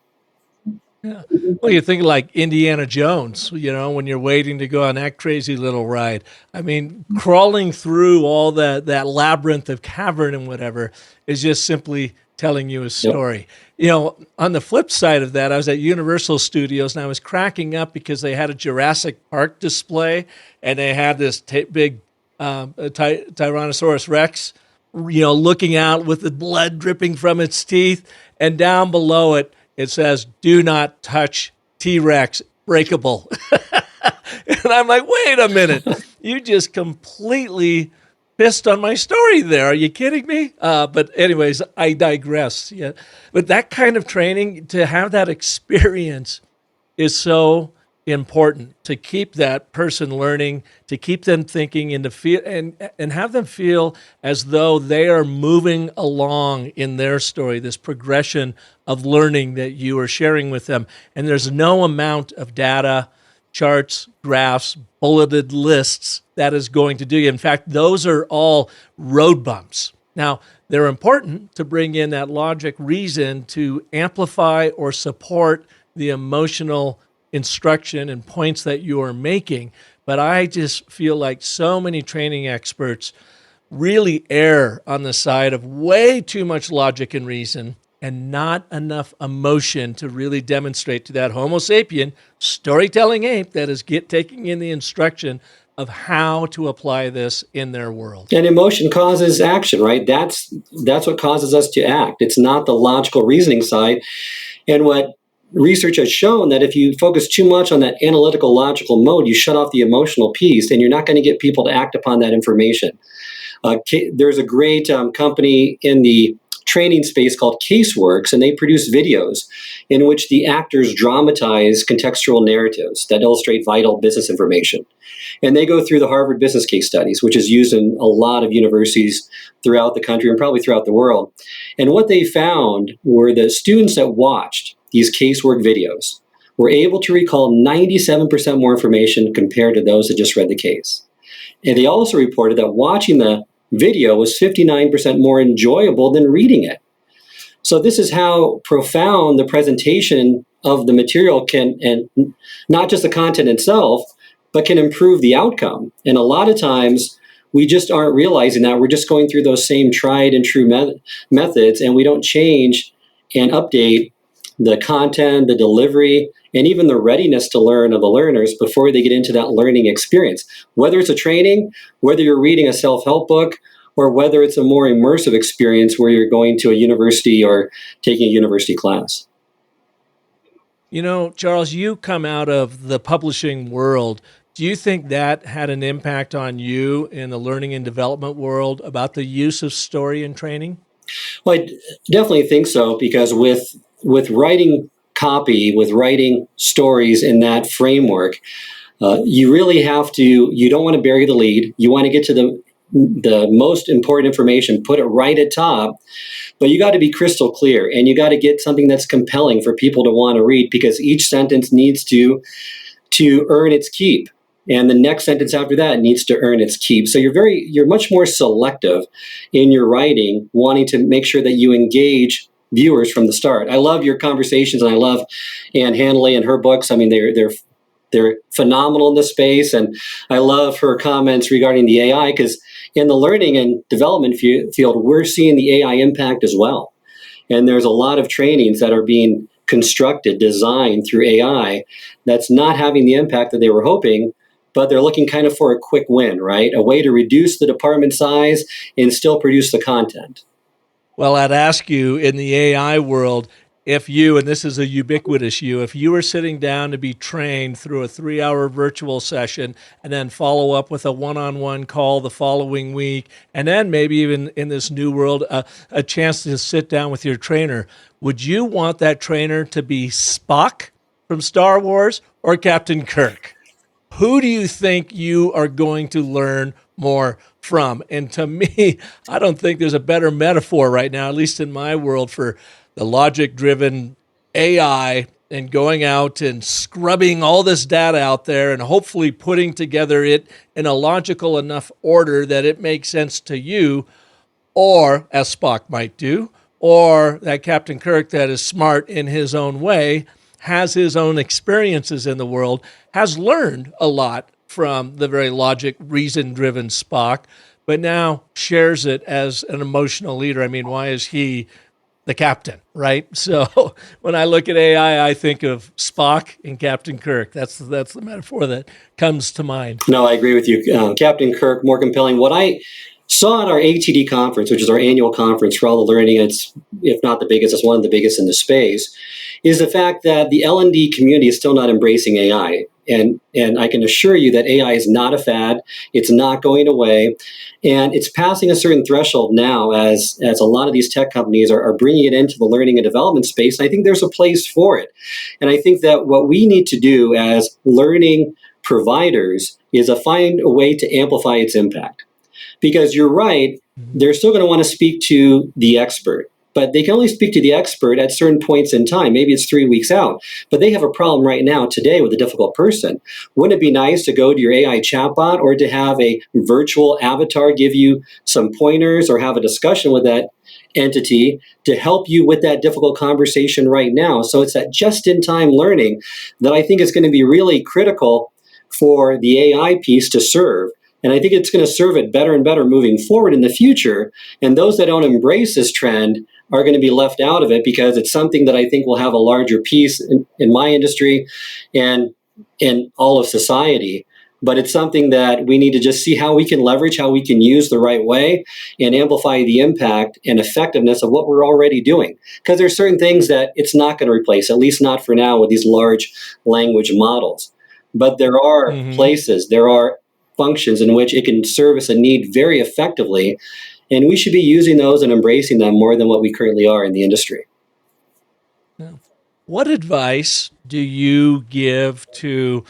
Yeah. Well, you think like Indiana Jones, when you're waiting to go on that crazy little ride. I mean, crawling through all that labyrinth of cavern and whatever is just simply telling you a story. Yep. On the flip side of that, I was at Universal Studios and I was cracking up because they had a Jurassic Park display and they had this big Tyrannosaurus Rex, looking out with the blood dripping from its teeth, and down below it, it says, "Do not touch T-Rex, breakable." And I'm like, wait a minute. You just completely pissed on my story there. Are you kidding me? But anyways, I digress. Yeah. But that kind of training, to have that experience is so important, to keep that person learning, to keep them thinking, and to feel and have them feel as though they are moving along in their story, this progression of learning that you are sharing with them. And there's no amount of data, charts, graphs, bulleted lists that is going to do you. In fact, those are all road bumps. Now, they're important to bring in that logic, reason to amplify or support the emotional instruction and points that you are making. But I just feel like so many training experts really err on the side of way too much logic and reason and not enough emotion to really demonstrate to that Homo sapien storytelling ape that is taking in the instruction of how to apply this in their world. And emotion causes action, right? That's what causes us to act. It's not the logical reasoning side. And what research has shown, that if you focus too much on that analytical, logical mode, you shut off the emotional piece, and you're not going to get people to act upon that information. There's a great company in the training space called Caseworks, and they produce videos in which the actors dramatize contextual narratives that illustrate vital business information. And they go through the Harvard business case studies, which is used in a lot of universities throughout the country and probably throughout the world. And what they found were the students that watched these casework videos were able to recall 97% more information compared to those that just read the case. And they also reported that watching the video was 59% more enjoyable than reading it. So this is how profound the presentation of the material can, and not just the content itself, but can improve the outcome. And a lot of times we just aren't realizing that. We're just going through those same tried and true methods, and we don't change and update the content, the delivery, and even the readiness to learn of the learners before they get into that learning experience. Whether it's a training, whether you're reading a self-help book, or whether it's a more immersive experience where you're going to a university or taking a university class. Charles, you come out of the publishing world. Do you think that had an impact on you in the learning and development world about the use of story in training? Well, I definitely think so, because with writing copy, with writing stories in that framework, you really have to, you don't want to bury the lead. You want to get to the most important information, put it right at top, but you got to be crystal clear, and you got to get something that's compelling for people to want to read, because each sentence needs to earn its keep. And the next sentence after that needs to earn its keep. So you're much more selective in your writing, wanting to make sure that you engage viewers from the start. I love your conversations, and I love Anne Handley and her books. I mean, they're phenomenal in this space, and I love her comments regarding the AI, because in the learning and development field, we're seeing the AI impact as well. And there's a lot of trainings that are being constructed, designed through AI that's not having the impact that they were hoping, but they're looking kind of for a quick win, right? A way to reduce the department size and still produce the content. Well, I'd ask you in the AI world, if you, and this is a ubiquitous you, if you were sitting down to be trained through a 3 hour virtual session and then follow up with a one-on-one call the following week, and then maybe even in this new world, a chance to sit down with your trainer, would you want that trainer to be Spock from Star Wars or Captain Kirk? Who do you think you are going to learn more from? And to me, I don't think there's a better metaphor right now, at least in my world, for the logic driven AI and going out and scrubbing all this data out there and hopefully putting together it in a logical enough order that it makes sense to you, or as Spock might do, or that Captain Kirk that is smart in his own way, has his own experiences in the world, has learned a lot from the very logic, reason driven Spock, but now shares it as an emotional leader. I mean, why is he the captain, right? So when I look at AI, I think of Spock and Captain Kirk. That's the metaphor that comes to mind. No, I agree with you. Captain Kirk, more compelling. What I saw at our ATD conference, which is our annual conference for all the learning, it's, if not the biggest, it's one of the biggest in the space, is the fact that the L&D community is still not embracing AI. And I can assure you that AI is not a fad. It's not going away. And it's passing a certain threshold now as a lot of these tech companies are bringing it into the learning and development space. And I think there's a place for it. And I think that what we need to do as learning providers is find a way to amplify its impact. Because you're right, they're still going to want to speak to the expert. But they can only speak to the expert at certain points in time. Maybe it's 3 weeks out. But they have a problem right now today with a difficult person. Wouldn't it be nice to go to your AI chatbot or to have a virtual avatar give you some pointers or have a discussion with that entity to help you with that difficult conversation right now? So it's that just-in-time learning that I think is going to be really critical for the AI piece to serve. And I think it's going to serve it better and better moving forward in the future. And those that don't embrace this trend are going to be left out of it because it's something that I think will have a larger piece in my industry and in all of society. But it's something that we need to just see how we can leverage, how we can use the right way and amplify the impact and effectiveness of what we're already doing. Because there's certain things that it's not going to replace, at least not for now with these large language models. But there are places, there are functions in which it can service a need very effectively, and we should be using those and embracing them more than what we currently are in the industry. What advice do you give to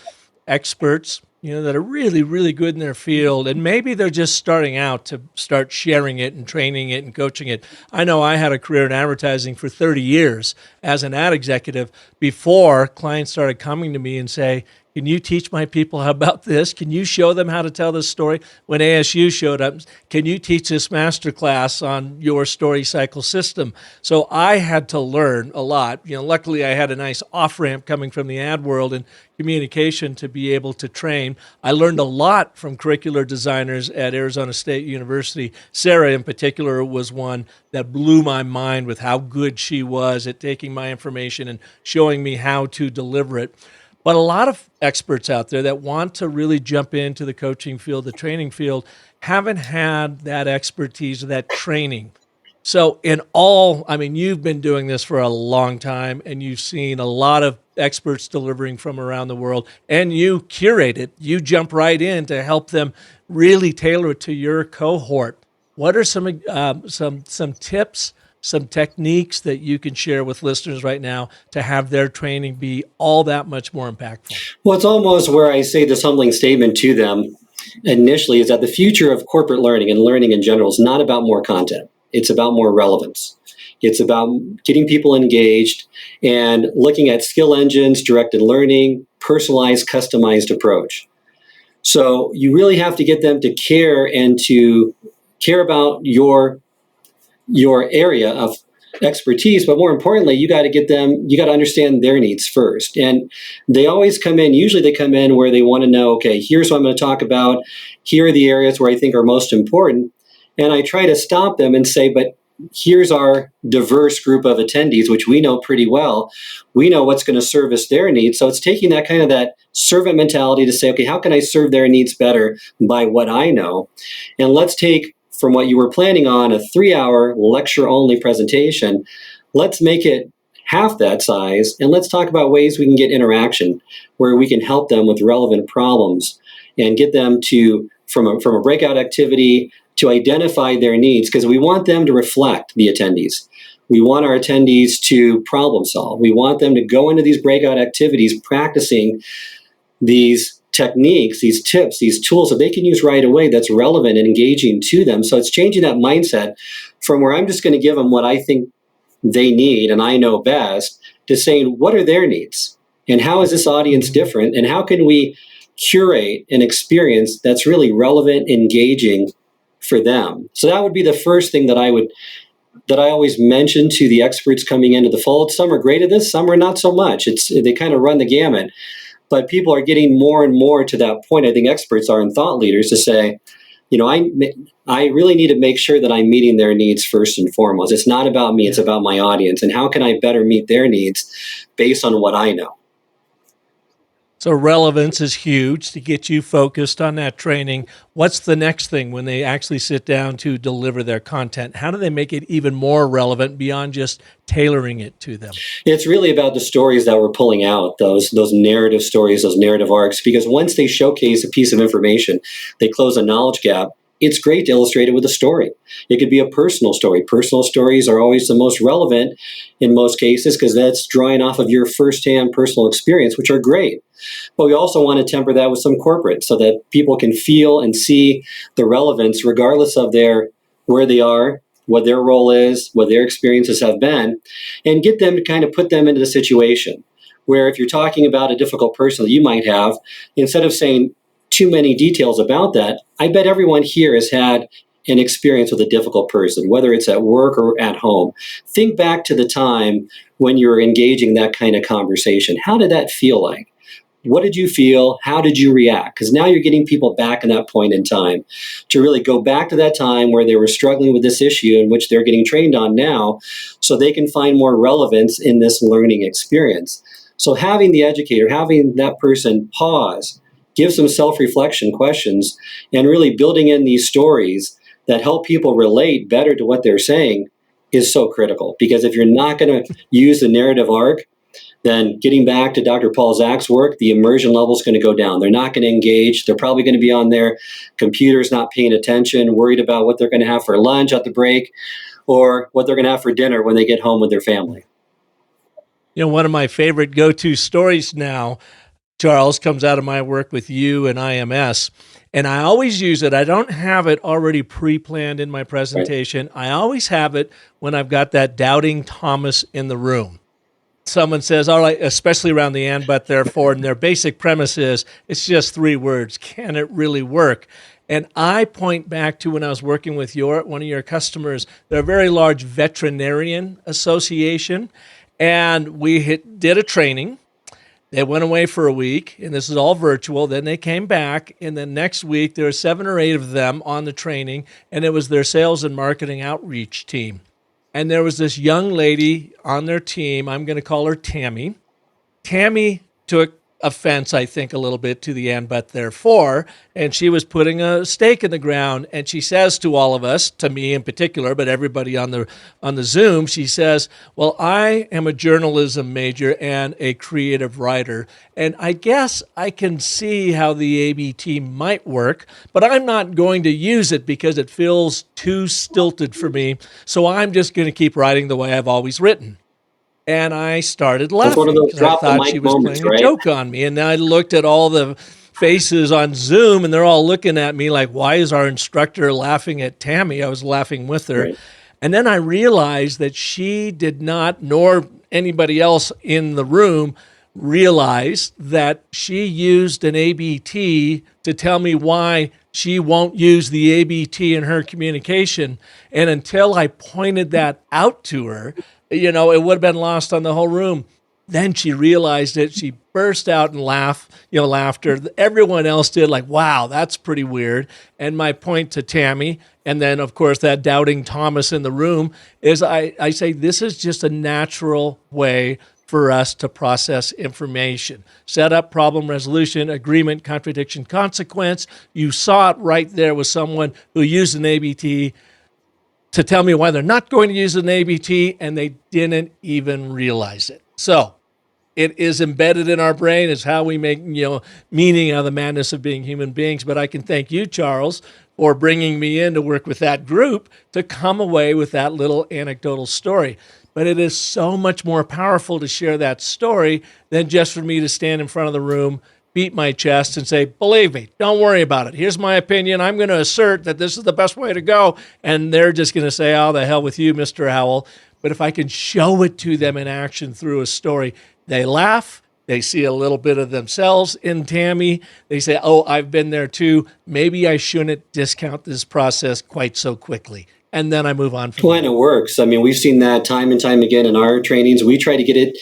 experts, that are really, really good in their field, and maybe they're just starting out to start sharing it and training it and coaching it? I know I had a career in advertising for 30 years as an ad executive before clients started coming to me and say, can you teach my people about this? Can you show them how to tell this story? When ASU showed up, can you teach this masterclass on your story cycle system? So I had to learn a lot. Luckily I had a nice off-ramp coming from the ad world and communication to be able to train. I learned a lot from curricular designers at Arizona State University. Sarah in particular was one that blew my mind with how good she was at taking my information and showing me how to deliver it. But a lot of experts out there that want to really jump into the coaching field, the training field, haven't had that expertise or that training. So you've been doing this for a long time and you've seen a lot of experts delivering from around the world, and you curate it. You jump right in to help them really tailor it to your cohort. What are some tips, some techniques that you can share with listeners right now to have their training be all that much more impactful? Well, it's almost where I say this humbling statement to them initially is that the future of corporate learning and learning in general is not about more content. It's about more relevance. It's about getting people engaged and looking at skill engines, directed learning, personalized, customized approach. So you really have to get them to care and to care about your area of expertise, but more importantly, you got to understand their needs first. And they always usually they come in where they want to know, okay, here's what I'm going to talk about. Here are the areas where I think are most important. And I try to stop them and say, but here's our diverse group of attendees, which we know pretty well. We know what's going to service their needs. So it's taking that kind of that servant mentality to say, okay, how can I serve their needs better by what I know? And let's take from what you were planning on a 3-hour lecture only presentation, let's make it half that size, and let's talk about ways we can get interaction where we can help them with relevant problems and get them to, from a breakout activity, to identify their needs, because we want them to reflect the attendees. We want our attendees to problem solve. We want them to go into these breakout activities practicing these techniques, these tips, these tools that they can use right away that's relevant and engaging to them. So it's changing that mindset from where I'm just going to give them what I think they need and I know best, to saying, what are their needs? And how is this audience different? And how can we curate an experience that's really relevant, engaging for them? So that would be the first thing that I always mention to the experts coming into the fold. Some are great at this, some are not so much. They kind of run the gamut. But people are getting more and more to that point. I think experts are and thought leaders to say, I really need to make sure that I'm meeting their needs first and foremost. It's not about me, it's about my audience. And how can I better meet their needs based on what I know? So relevance is huge to get you focused on that training. What's the next thing when they actually sit down to deliver their content? How do they make it even more relevant beyond just tailoring it to them? It's really about the stories that we're pulling out, those narrative stories, those narrative arcs, because once they showcase a piece of information, they close a knowledge gap. It's great to illustrate it with a story. It could be a personal story. Personal stories are always the most relevant in most cases because that's drawing off of your firsthand personal experience, which are great. But we also want to temper that with some corporate so that people can feel and see the relevance regardless of where they are, what their role is, what their experiences have been, and get them to kind of put them into the situation where if you're talking about a difficult person that you might have, instead of saying too many details about that, I bet everyone here has had an experience with a difficult person, whether it's at work or at home. Think back to the time when you were engaging that kind of conversation. How did that feel like? What did you feel? How did you react? Because now you're getting people back in that point in time to really go back to that time where they were struggling with this issue in which they're getting trained on now so they can find more relevance in this learning experience. So having the educator, having that person pause, give some self-reflection questions, and really building in these stories that help people relate better to what they're saying is so critical. Because if you're not going to use the narrative arc, then getting back to Dr. Paul Zach's work, the immersion level is going to go down. They're not going to engage. They're probably going to be on their computers, not paying attention, worried about what they're going to have for lunch at the break or what they're going to have for dinner when they get home with their family. One of my favorite go-to stories now, Charles, comes out of my work with you and IMS. And I always use it. I don't have it already pre-planned in my presentation. Right. I always have it when I've got that doubting Thomas in the room. Someone says, all right, especially around the and, but, therefore, and their basic premise is, it's just 3 words. Can it really work? And I point back to when I was working with one of your customers. They're a very large veterinarian association. And we did a training. They went away for a week, and this is all virtual. Then they came back, and then next week there were 7 or 8 of them on the training, and it was their sales and marketing outreach team. And there was this young lady on their team. I'm going to call her Tammy. Tammy took offense, I think, a little bit to the and, but, therefore, and she was putting a stake in the ground, and she says to all of us, to me in particular, but everybody on the Zoom, she says, well, I am a journalism major and a creative writer, and I guess I can see how the ABT might work, but I'm not going to use it because it feels too stilted for me, so I'm just going to keep writing the way I've always written. And I started laughing because I thought she was playing a joke on me. And then I looked at all the faces on Zoom, and they're all looking at me like, why is our instructor laughing at Tammy? I was laughing with her. Right. And then I realized that she did not, nor anybody else in the room, realize that she used an ABT to tell me why she won't use the ABT in her communication. And until I pointed that out to her, it would have been lost on the whole room. Then she realized it. She burst out in laughter. Everyone else did, like, wow, that's pretty weird. And my point to Tammy, and then of course that doubting Thomas in the room, is I say this is just a natural way for us to process information. Set up, problem resolution, agreement, contradiction, consequence. You saw it right there with someone who used an ABT to tell me why they're not going to use an ABT, and they didn't even realize it. So it is embedded in our brain. It's how we make meaning out of the madness of being human beings. But I can thank you, Charles, for bringing me in to work with that group to come away with that little anecdotal story. But it is so much more powerful to share that story than just for me to stand in front of the room, beat my chest, and say, believe me, don't worry about it. Here's my opinion. I'm going to assert that this is the best way to go. And they're just going to say, oh, the hell with you, Mr. Howell. But if I can show it to them in action through a story, they laugh. They see a little bit of themselves in Tammy. They say, oh, I've been there too. Maybe I shouldn't discount this process quite so quickly. And then I move on from there. And it works. I mean, we've seen that time and time again in our trainings. We try to get it,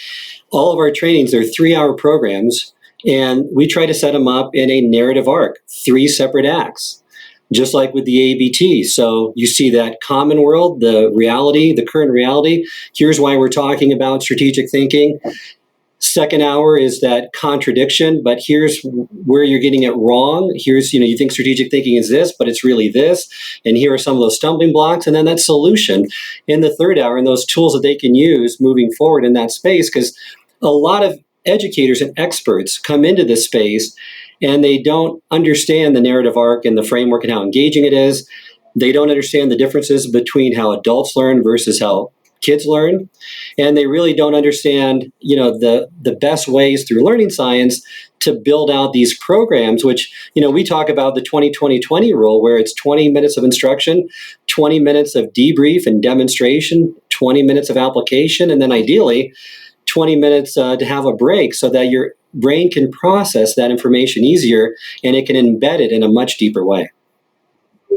all of our trainings, they're 3-hour programs, and we try to set them up in a narrative arc, 3 separate acts, just like with the ABT. So you see that common world, the reality, the current reality. Here's why we're talking about strategic thinking. Second hour is that contradiction, but here's where you're getting it wrong. Here's, you think strategic thinking is this, but it's really this. And here are some of those stumbling blocks. And then that solution in the third hour, and those tools that they can use moving forward in that space. Because a lot of educators and experts come into this space and they don't understand the narrative arc and the framework and how engaging it is. They don't understand the differences between how adults learn versus how kids learn, and they really don't understand, the best ways through learning science to build out these programs, which, we talk about the 20-20-20 rule, where it's 20 minutes of instruction, 20 minutes of debrief and demonstration, 20 minutes of application, and then ideally 20 minutes to have a break so that your brain can process that information easier and it can embed it in a much deeper way.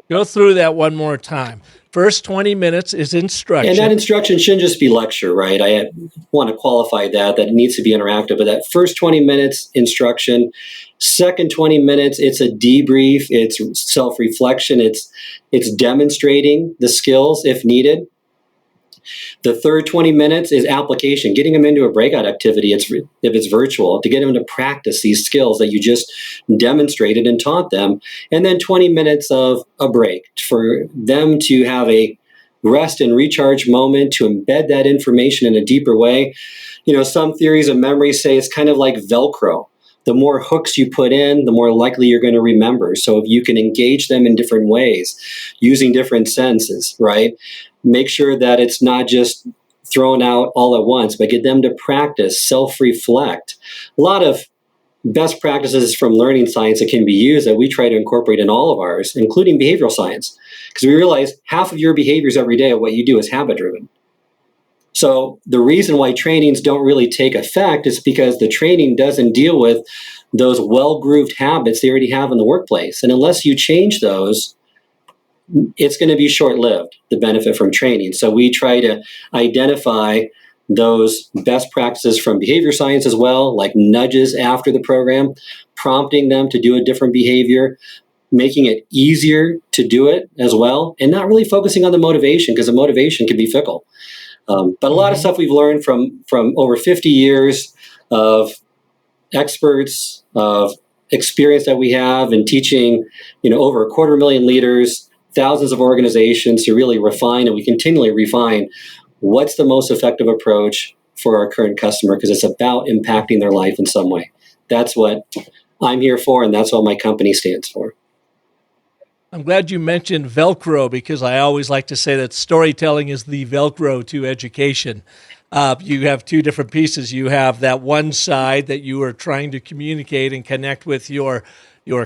Go through that one more time. First 20 minutes is instruction. And that instruction shouldn't just be lecture, right? I want to qualify that it needs to be interactive. But that first 20 minutes, instruction. Second 20 minutes, it's a debrief. It's self-reflection. It's demonstrating the skills if needed. The third 20 minutes is application, getting them into a breakout activity if it's virtual, to get them to practice these skills that you just demonstrated and taught them. And then 20 minutes of a break for them to have a rest and recharge moment, to embed that information in a deeper way. Some theories of memory say it's kind of like Velcro. The more hooks you put in, the more likely you're going to remember. So if you can engage them in different ways, using different senses, right? Make sure that it's not just thrown out all at once, but get them to practice, self-reflect. A lot of best practices from learning science that can be used that we try to incorporate in all of ours, including behavioral science, because we realize half of your behaviors every day of what you do is habit-driven. So the reason why trainings don't really take effect is because the training doesn't deal with those well-grooved habits they already have in the workplace. And unless you change those, it's going to be short-lived, the benefit from training. So we try to identify those best practices from behavior science as well, like nudges after the program, prompting them to do a different behavior, making it easier to do it as well, and not really focusing on the motivation, because the motivation can be fickle. But a lot of stuff we've learned from over 50 years of experts, of experience that we have in teaching, over 250,000 leaders, thousands of organizations, to really refine, and we continually refine what's the most effective approach for our current customer, because it's about impacting their life in some way. That's what I'm here for, and that's what my company stands for. I'm glad you mentioned Velcro, because I always like to say that storytelling is the Velcro to education. You have 2 different pieces. You have that one side that you are trying to communicate and connect with your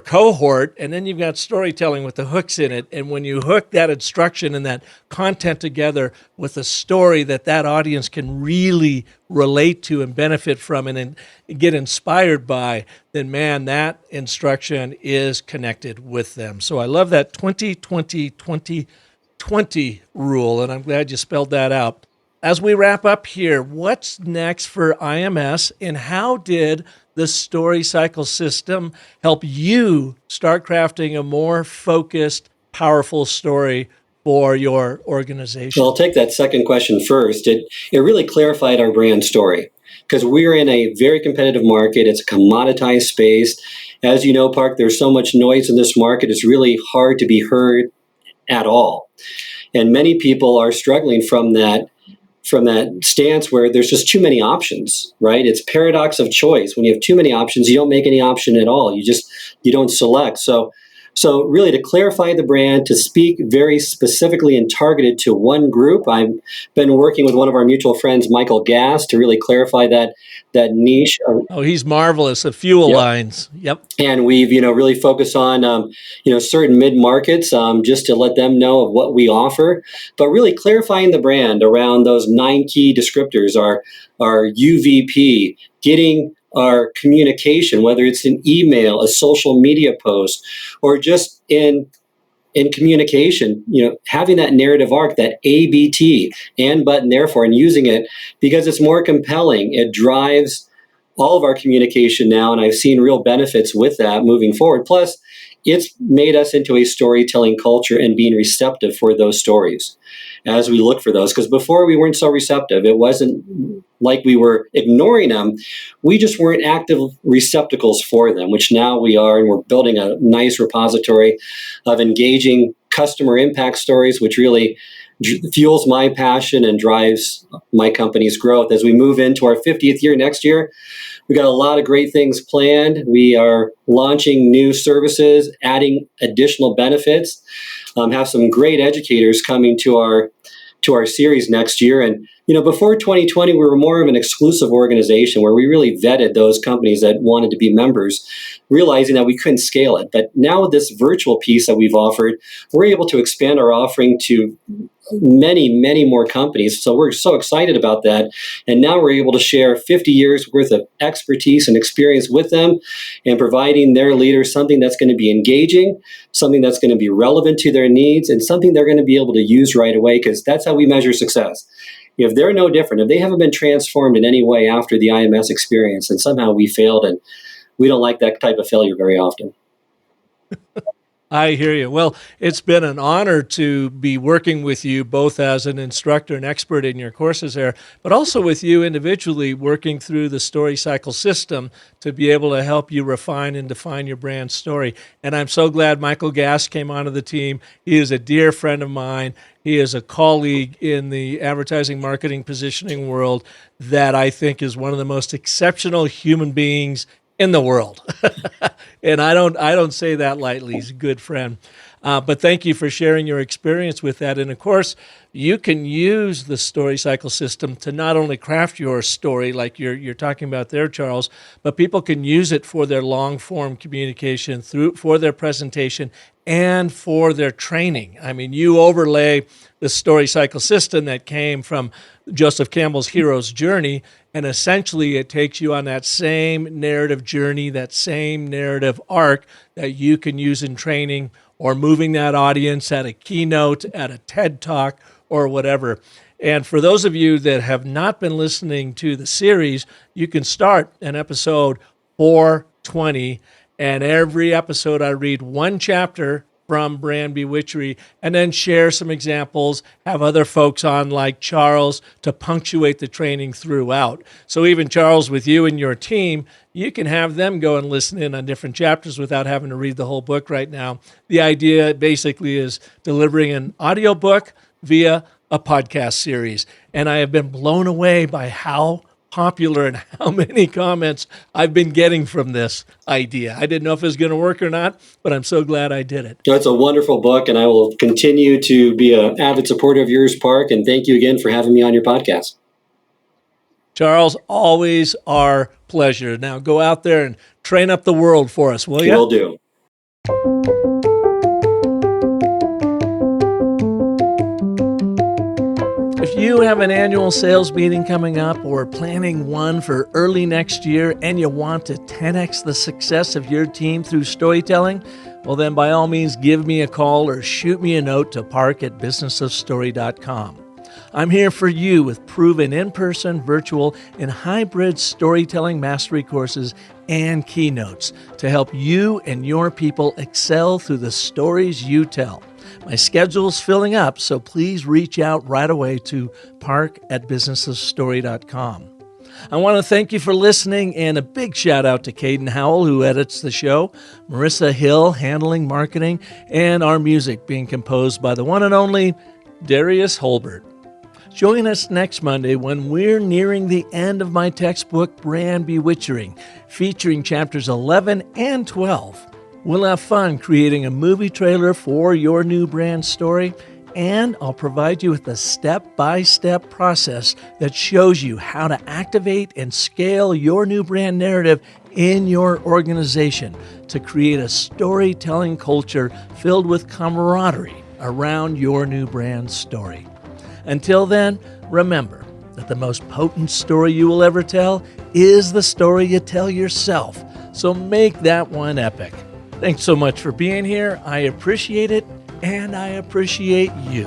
cohort, and then you've got storytelling with the hooks in it. And when you hook that instruction and that content together with a story that audience can really relate to and benefit from and get inspired by, then man, that instruction is connected with them. So I love that 20-20-20-20 rule, and I'm glad you spelled that out. as we wrap up here, what's next for IMS, and how did the story cycle system help you start crafting a more focused, powerful story for your organization? Well, I'll take that second question first. It really clarified our brand story because we're in a very competitive market. It's a commoditized space. As you know, Park, there's so much noise in this market. It's really hard to be heard at all. And many people are struggling from that stance where there's just too many options, right? It's paradox of choice. When you have too many options, you don't make any option at all. You don't select. So really to clarify the brand, to speak very specifically and targeted to one group, I've been working with one of our mutual friends, Michael Gass, to really clarify that niche. Oh, he's marvelous at fuel Yep. lines. Yep. And we've, really focused on, certain mid markets, just to let them know of what we offer, but really clarifying the brand around those 9 key descriptors, our UVP, getting our communication, whether it's an email, a social media post, or just in communication, having that narrative arc, that ABT, and but and therefore, and using it because it's more compelling. It drives all of our communication now, and I've seen real benefits with that moving forward. Plus, it's made us into a storytelling culture and being receptive for those stories as we look for those. Because before we weren't so receptive. It wasn't like we were ignoring them. We just weren't active receptacles for them, which now we are, and we're building a nice repository of engaging customer impact stories, which really fuels my passion and drives my company's growth. As we move into our 50th year next year, we got a lot of great things planned. We are launching new services, adding additional benefits, have some great educators coming to our series next year. And, before 2020, we were more of an exclusive organization where we really vetted those companies that wanted to be members, realizing that we couldn't scale it. But now with this virtual piece that we've offered, we're able to expand our offering to many, many more companies. So we're so excited about that. And now we're able to share 50 years worth of expertise and experience with them and providing their leaders something that's going to be engaging, something that's going to be relevant to their needs, and something they're going to be able to use right away, because that's how we measure success. If they're no different, if they haven't been transformed in any way after the IMS experience, and somehow we failed, and we don't like that type of failure very often. I hear you. Well, it's been an honor to be working with you both as an instructor and expert in your courses there, but also with you individually working through the story cycle system to be able to help you refine and define your brand story. And I'm so glad Michael Gass came onto the team. He is a dear friend of mine. He is a colleague in the advertising, marketing, positioning world that I think is one of the most exceptional human beings in the world. And I don't say that lightly. He's a good friend. But thank you for sharing your experience with that. And of course, you can use the story cycle system to not only craft your story like you're talking about there, Charles, but people can use it for their long form communication, for their presentation, and for their training. I mean, you overlay the story cycle system that came from Joseph Campbell's Hero's Journey, and essentially it takes you on that same narrative journey, that same narrative arc that you can use in training or moving that audience at a keynote, at a TED Talk, or whatever. And for those of you that have not been listening to the series, you can start in episode 420, and every episode I read one chapter from Brand Bewitchery and then share some examples, have other folks on like Charles to punctuate the training throughout. So even Charles, with you and your team, you can have them go and listen in on different chapters without having to read the whole book right now. The idea basically is delivering an audiobook via a podcast series. And I have been blown away by how popular and how many comments I've been getting from this idea. I didn't know if it was going to work or not, but I'm so glad I did it. It's a wonderful book, and I will continue to be an avid supporter of yours, Park, and thank you again for having me on your podcast. Charles, always our pleasure. Now go out there and train up the world for us, will you? Will do. If you have an annual sales meeting coming up or planning one for early next year and you want to 10x the success of your team through storytelling, well then by all means give me a call or shoot me a note to park@businessofstory.com. I'm here for you with proven in-person, virtual, and hybrid storytelling mastery courses and keynotes to help you and your people excel through the stories you tell. My schedule's filling up, so please reach out right away to park@businessofstory.com. I want to thank you for listening, and a big shout out to Caden Howell, who edits the show, Marissa Hill handling marketing, and our music being composed by the one and only Darius Holbert. Join us next Monday when we're nearing the end of my textbook, Brand Bewitchery, featuring chapters 11 and 12. We'll have fun creating a movie trailer for your new brand story, and I'll provide you with a step-by-step process that shows you how to activate and scale your new brand narrative in your organization to create a storytelling culture filled with camaraderie around your new brand story. Until then, remember that the most potent story you will ever tell is the story you tell yourself. So make that one epic. Thanks so much for being here. I appreciate it, and I appreciate you.